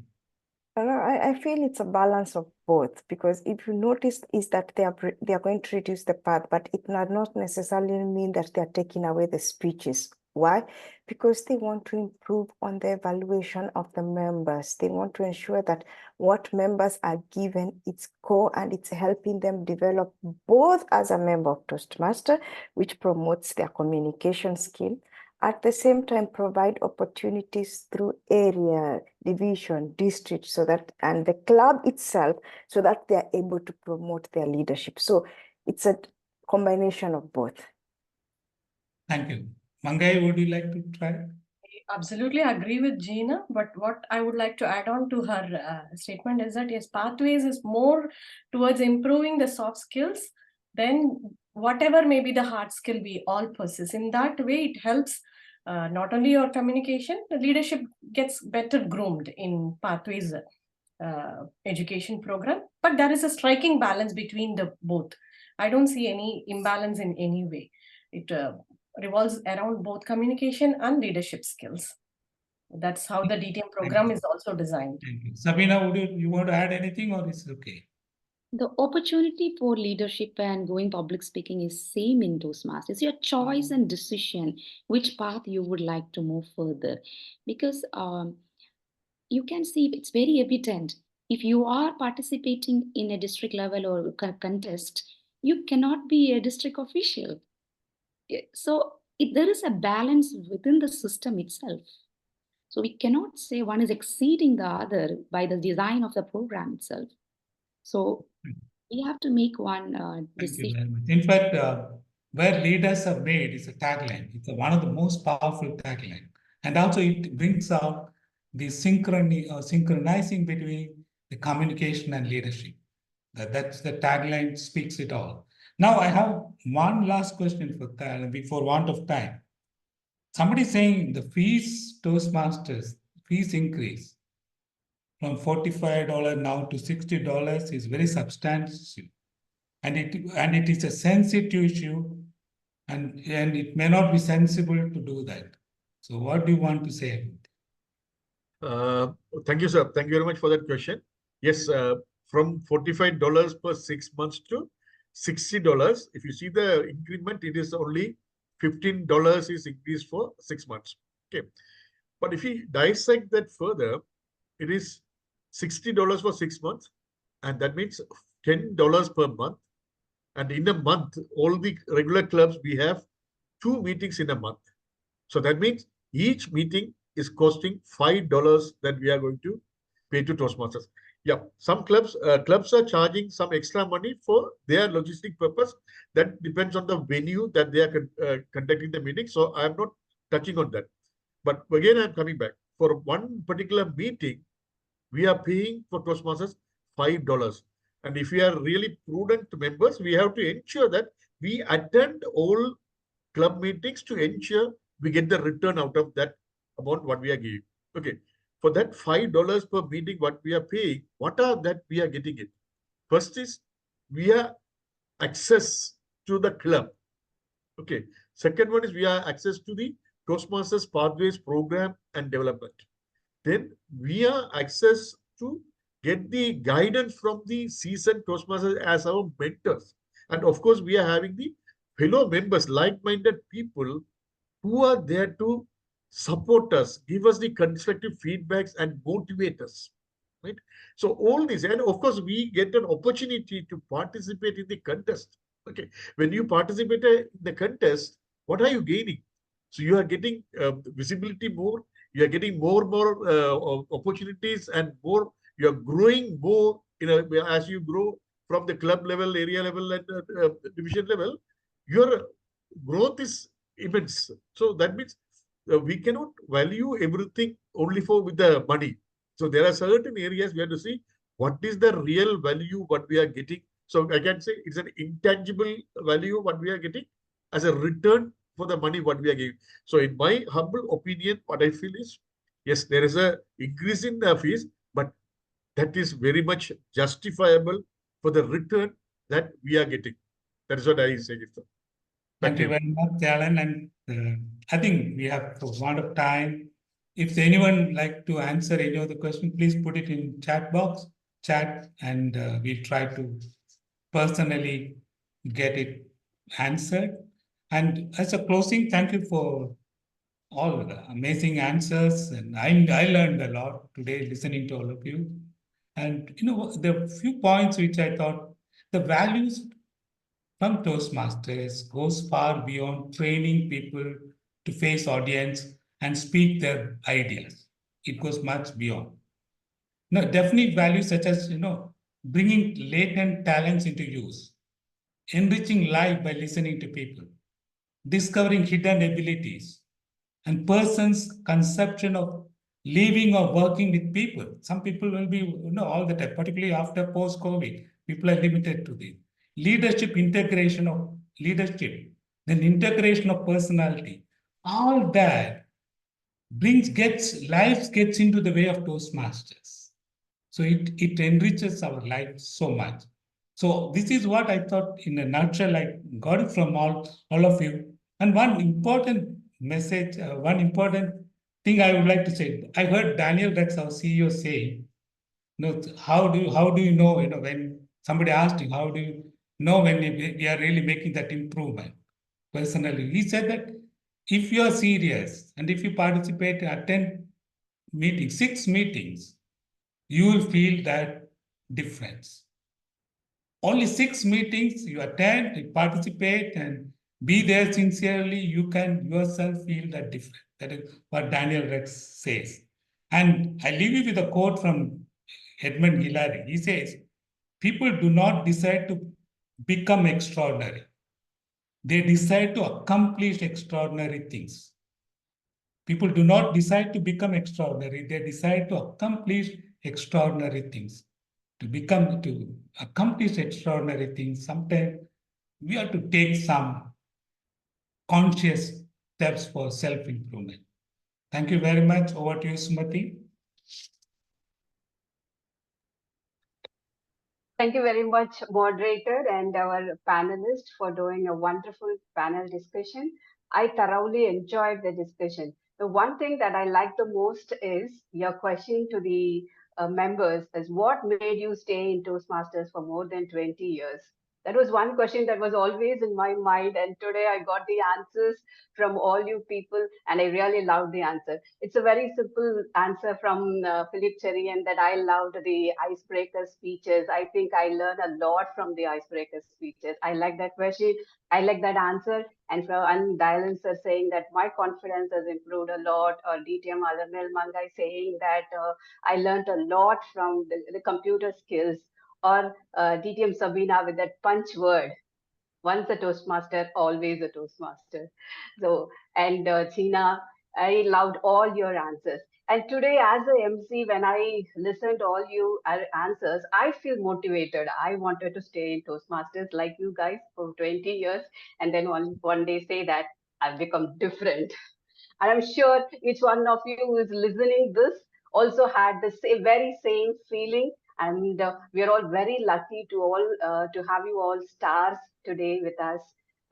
I feel it's a balance of both, because if you notice is that they are going to reduce the path, but it does not necessarily mean that they are taking away the speeches. Why? Because they want to improve on the evaluation of the members. They want to ensure that what members are given, it's core, and it's helping them develop both as a member of Toastmaster, which promotes their communication skill, at the same time provide opportunities through area, division, district, so that, and the club itself, so that they are able to promote their leadership. So it's a combination of both. Thank you. Mangai, would you like to try? I absolutely agree with Ngina, but what I would like to add on to her statement is that yes, pathways is more towards improving the soft skills than whatever may be the hard skill we all possess. In that way, it helps not only your communication, the leadership gets better groomed in pathways. education program, but there is a striking balance between the both. I don't see any imbalance in any way. It revolves around both communication and leadership skills. That's how the DTM program is also designed. Thank you. Sabeena, would you want to add anything, or is it okay? The opportunity for leadership and going public speaking is same in Toastmasters. It's your choice and decision which path you would like to move further, because you can see it's very evident. If you are participating in a district level or contest, you cannot be a district official. So there is a balance within the system itself. So we cannot say one is exceeding the other by the design of the program itself. So we have to make one decision. In fact, where leaders are made is a tagline. It's one of the most powerful tagline. And also it brings out the synchronizing between the communication and leadership. That's the tagline speaks it all. Now I have one last question for Thayalan before want of time. Somebody saying the fees, Toastmasters, fees increase from $45 now to $60 is very substantial. And it is a sensitive issue, and it may not be sensible to do that. So what do you want to say? Thank you, sir. Thank you very much for that question. Yes, from $45 per 6 months to $60. If you see the increment, it is only $15 is increased for 6 months. Okay, but if we dissect that further, it is $60 for 6 months, and that means $10 per month. And in a month, all the regular clubs, we have 2 meetings in a month. So that means each meeting is costing $5 that we are going to pay to Toastmasters. Yeah, some clubs are charging some extra money for their logistic purpose. That depends on the venue that they are conducting the meeting. So I'm not touching on that. But again, I'm coming back. For one particular meeting, we are paying for Toastmasters $5. And if we are really prudent members, we have to ensure that we attend all club meetings to ensure we get the return out of that amount what we are giving. Okay. For that $5 per meeting, what we are paying, what are that we are getting it? First is we are access to the club. Okay. Second one is we are access to the Toastmasters Pathways program and development. Then we are access to get the guidance from the seasoned Toastmasters as our mentors. And of course, we are having the fellow members, like-minded people who are there to support us, give us the constructive feedbacks and motivate us, right? So all this, and of course, we get an opportunity to participate in the contest. Okay, when you participate in the contest, what are you gaining? So you are getting visibility more, you are getting more opportunities, and more, you are growing more, as you grow from the club level, area level, and division level, your growth is immense. So that means we cannot value everything only with the money. So there are certain areas we have to see what is the real value what we are getting. So I can say it's an intangible value what we are getting as a return for the money what we are giving. So in my humble opinion, what I feel is, yes, there is a increase in the fees, but that is very much justifiable for the return that we are getting. That is what I say. Thank you very much, Thayalan. And I think we have a lot of time. If anyone like to answer any of the questions, please put it in chat box, and we'll try to personally get it answered. And as a closing, thank you for all the amazing answers. And I learned a lot today listening to all of you. And the few points which I thought, the values from Toastmasters goes far beyond training people to face audience and speak their ideas. It goes much beyond. Definite values such as, bringing latent talents into use, enriching life by listening to people, discovering hidden abilities, and person's conception of living or working with people. Some people will be, all the time, particularly after post-COVID, people are limited to this. Leadership, integration of leadership, then integration of personality, all that life gets into the way of Toastmasters. So it enriches our life so much. So this is what I thought in a nutshell. I got it from all of you. And one important message, one important thing I would like to say. I heard Daniel Rex, our CEO, say, how do you know, when somebody asked him, how do you know when we are really making that improvement? Personally, he said that if you are serious and if you participate, attend meetings, 6 meetings, you will feel that difference. Only 6 meetings you attend, you participate, and be there sincerely, you can yourself feel that difference. That is what Daniel Rex says. And I leave you with a quote from Edmund Hillary. He says, people do not decide to become extraordinary. They decide to accomplish extraordinary things. People do not decide to become extraordinary. They decide to accomplish extraordinary things. To accomplish extraordinary things, sometimes we have to take some conscious steps for self-improvement. Thank you very much. Over to you, Sumati. Thank you very much, moderator and our panelists, for doing a wonderful panel discussion. I thoroughly enjoyed the discussion. The one thing that I like the most is your question to the members is what made you stay in Toastmasters for more than 20 years? That was one question that was always in my mind. And today I got the answers from all you people, and I really loved the answer. It's a very simple answer from Philip Cherian that I loved the icebreaker speeches. I think I learned a lot from the icebreaker speeches. I like that question. I like that answer. And Thayalan sir saying that my confidence has improved a lot, or DTM Alar Mel Mangai saying that I learned a lot from the computer skills, or DTM Sabeena with that punch word. Once a Toastmaster, always a Toastmaster. So, and Ngina, I loved all your answers. And today, as a MC, when I listened to all you answers, I feel motivated. I wanted to stay in Toastmasters like you guys for 20 years, and then one day say that I've become different. And I'm sure each one of you who is listening this also had the very same feeling. And we are all very lucky to have you all stars today with us.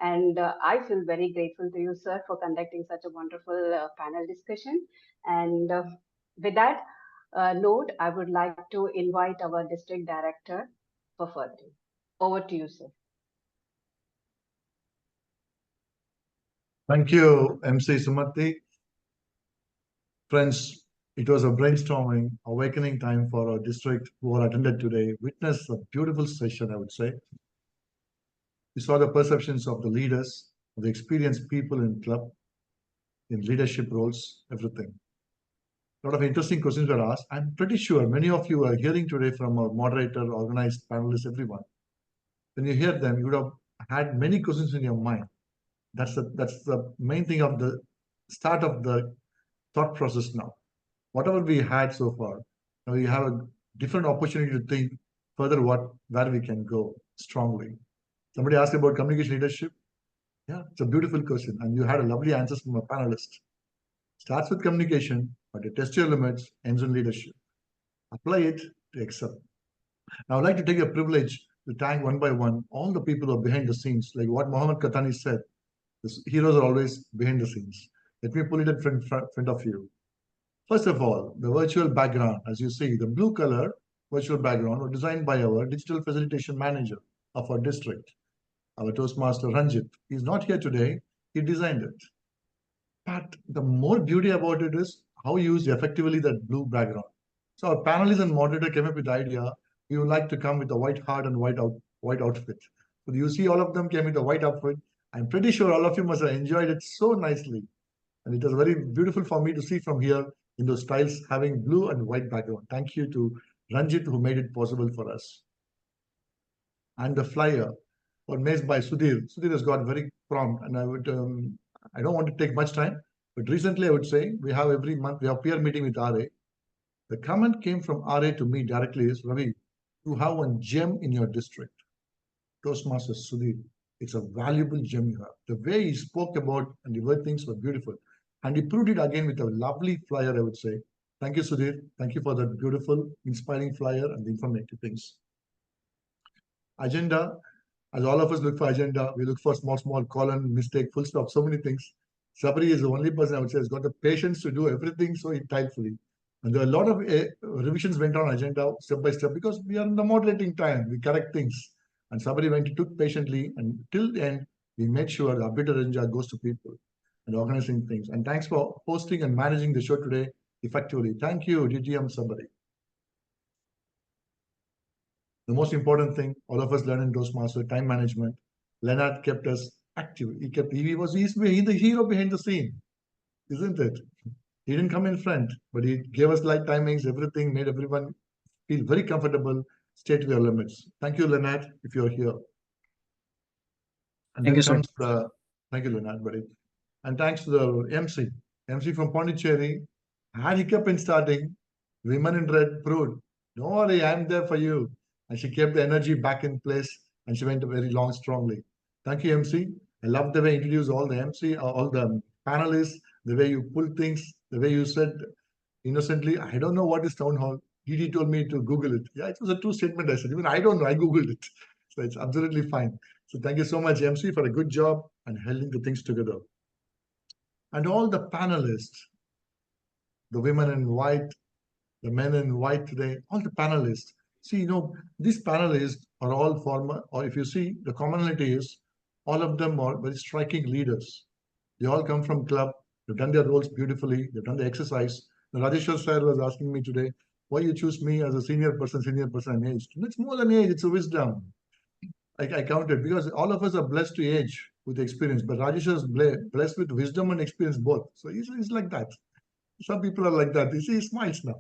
And I feel very grateful to you, sir, for conducting such a wonderful panel discussion. And with that note, I would like to invite our district director for further. Over to you, sir. Thank you, MC Sumati. Friends, it was a brainstorming, awakening time for our district who are attended today. Witnessed a beautiful session, I would say. We saw the perceptions of the leaders, the experienced people in club, in leadership roles, everything. A lot of interesting questions were asked. I'm pretty sure many of you are hearing today from our moderator, organized panelists, everyone. When you hear them, you would have had many questions in your mind. That's the main thing of the start of the thought process now. Whatever we had so far, now we have a different opportunity to think further where we can go strongly. Somebody asked about communication leadership. Yeah, it's a beautiful question. And you had a lovely answers from a panelist. Starts with communication, but you test your limits, ends in leadership. Apply it to excel. Now, I'd like to take a privilege to thank one by one all the people who are behind the scenes, like what Mohamed Qahtani said. The heroes are always behind the scenes. Let me pull it in front of you. First of all, the virtual background, as you see, the blue color virtual background was designed by our digital facilitation manager of our district, our Toastmaster Ranjit. He's not here today. He designed it. But the more beauty about it is how you use effectively that blue background. So our panelists and moderator came up with the idea, we would like to come with a white heart and white outfit. So you see all of them came with a white outfit. I'm pretty sure all of you must have enjoyed it so nicely. And it was very beautiful for me to see from here in those styles having blue and white background. Thank you to Ranjit who made it possible for us. And the flyer was made by Sudhir. Sudhir has got very prompt, and I don't want to take much time, but recently I would say we have every month, we have peer meeting with RA. The comment came from RA to me directly is, Ravi, you have one gem in your district. Toastmasters Sudhir. It's a valuable gem you have. The way he spoke about and the word things were beautiful. And he proved it again with a lovely flyer, I would say. Thank you, Sudhir. Thank you for that beautiful, inspiring flyer and the informative things. Agenda, as all of us look for agenda, we look for small colon, mistake, full stop, so many things. Sabri is the only person I would say has got the patience to do everything so entirely. And there are a lot of revisions went on agenda step by step because we are in the moderating time. We correct things. And Sabri took patiently, and till the end, we made sure the updated agenda goes to people and organizing things. And thanks for hosting and managing the show today effectively. Thank you, DTM Sabri. The most important thing, all of us learn in Toastmasters, time management. Leonard kept us active. He was the hero behind the scene, isn't it? He didn't come in front, but he gave us light timings, everything, made everyone feel very comfortable, stay to their limits. Thank you, Leonard, if you're here. And Thank then you, sir. comes the, thank you, Leonard, buddy. And thanks to the MC from Pondicherry, had hiccup in starting, women in red proved, don't worry, I'm there for you. And she kept the energy back in place and she went very long, strongly. Thank you, MC. I love the way you introduced all the MC, all the panelists, the way you pull things, the way you said innocently, I don't know what is town hall. DD told me to Google it. Yeah, it was a true statement. I said, even I don't know, I Googled it. So it's absolutely fine. So thank you so much, MC, for a good job and holding the things together. And all the panelists, the women in white, the men in white today, all the panelists. See, these panelists are all former, or if you see, the commonality is all of them are very striking leaders. They all come from club. They've done their roles beautifully. They've done the exercise. Now, Rajeswar sir was asking me today, why you choose me as a senior person in age? It's more than age, it's a wisdom. I counted because all of us are blessed to age with experience, but Rajeswar is blessed with wisdom and experience both. So he's like that. Some people are like that. You see, he smiles now.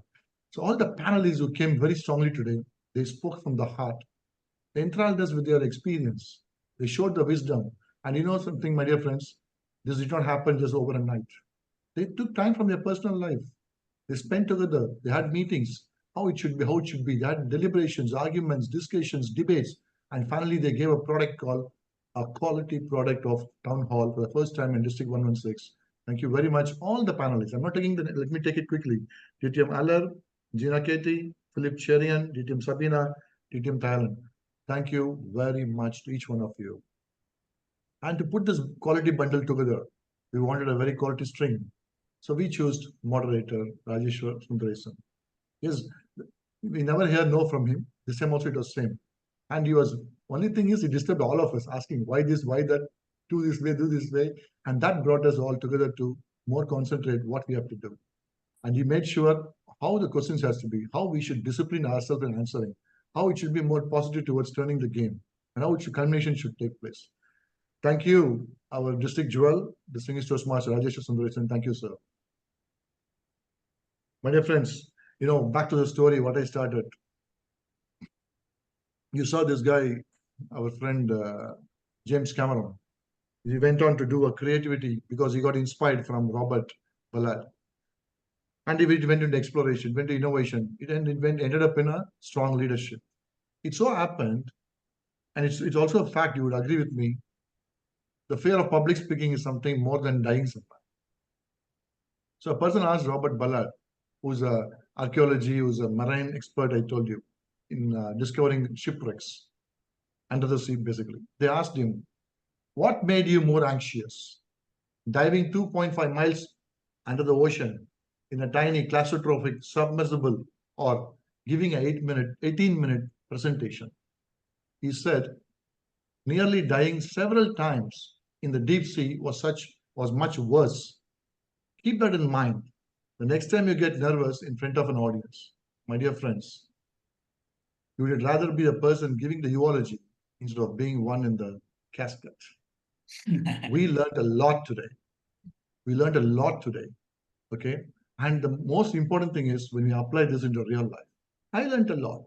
So all the panelists who came very strongly today, they spoke from the heart. They enthralled us with their experience. They showed the wisdom. And you know something, my dear friends, this did not happen just overnight. They took time from their personal life. They spent together. They had meetings, how it should be. They had deliberations, arguments, discussions, debates. And finally, they gave a product called a quality product of Town Hall for the first time in District 116. Thank you very much, all the panelists. I'm not taking let me take it quickly. DTM Alar, Ngina Kieti, Philip Cherian, DTM Sabeena, DTM Thayalan. Thank you very much to each one of you. And to put this quality bundle together, we wanted a very quality string. So we chose Moderator, Rajeswar Sundaresan. Yes, we never hear no from him. This time also it was same. And he was, only thing is he disturbed all of us asking why this, why that, do this way. And that brought us all together to more concentrate what we have to do. And he made sure how the questions has to be, how we should discipline ourselves in answering, how it should be more positive towards turning the game, and how culmination should take place. Thank you, our district jewel, distinguished Toastmaster Rajeswar Sundaresan. Thank you, sir. My dear friends, back to the story, what I started. You saw this guy, our friend James Cameron. He went on to do a creativity because he got inspired from Robert Ballard. And he went into exploration, went to innovation. It ended up in a strong leadership. It so happened, and it's also a fact, you would agree with me, the fear of public speaking is something more than dying sometimes. So a person asked Robert Ballard, who's an archaeology, who's a marine expert, I told you, in discovering shipwrecks under the sea, basically. They asked him, what made you more anxious? Diving 2.5 miles under the ocean in a tiny claustrophobic submersible or giving an 18-minute presentation? He said, nearly dying several times in the deep sea was much worse. Keep that in mind the next time you get nervous in front of an audience. My dear friends, you would rather be the person giving the eulogy instead of being one in the casket. We learned a lot today. Okay? And the most important thing is when we apply this into real life. I learned a lot.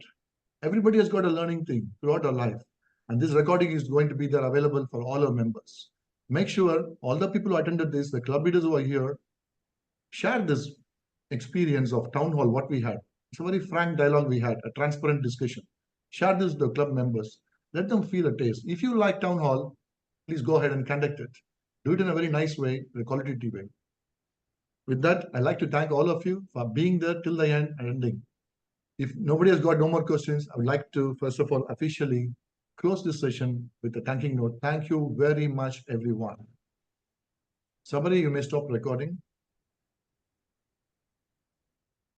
Everybody has got a learning thing throughout our life. And this recording is going to be there available for all our members. Make sure all the people who attended this, the club leaders who are here, share this experience of town hall, what we had. It's a very frank dialogue we had, a transparent discussion. Share this with the club members. Let them feel a taste. If you like town hall, please go ahead and conduct it. Do it in a very nice way, a qualitative way. With that, I'd like to thank all of you for being there till the end and ending. If nobody has got no more questions, I would like to, first of all, officially close this session with a thanking note. Thank you very much, everyone. Somebody, you may stop recording.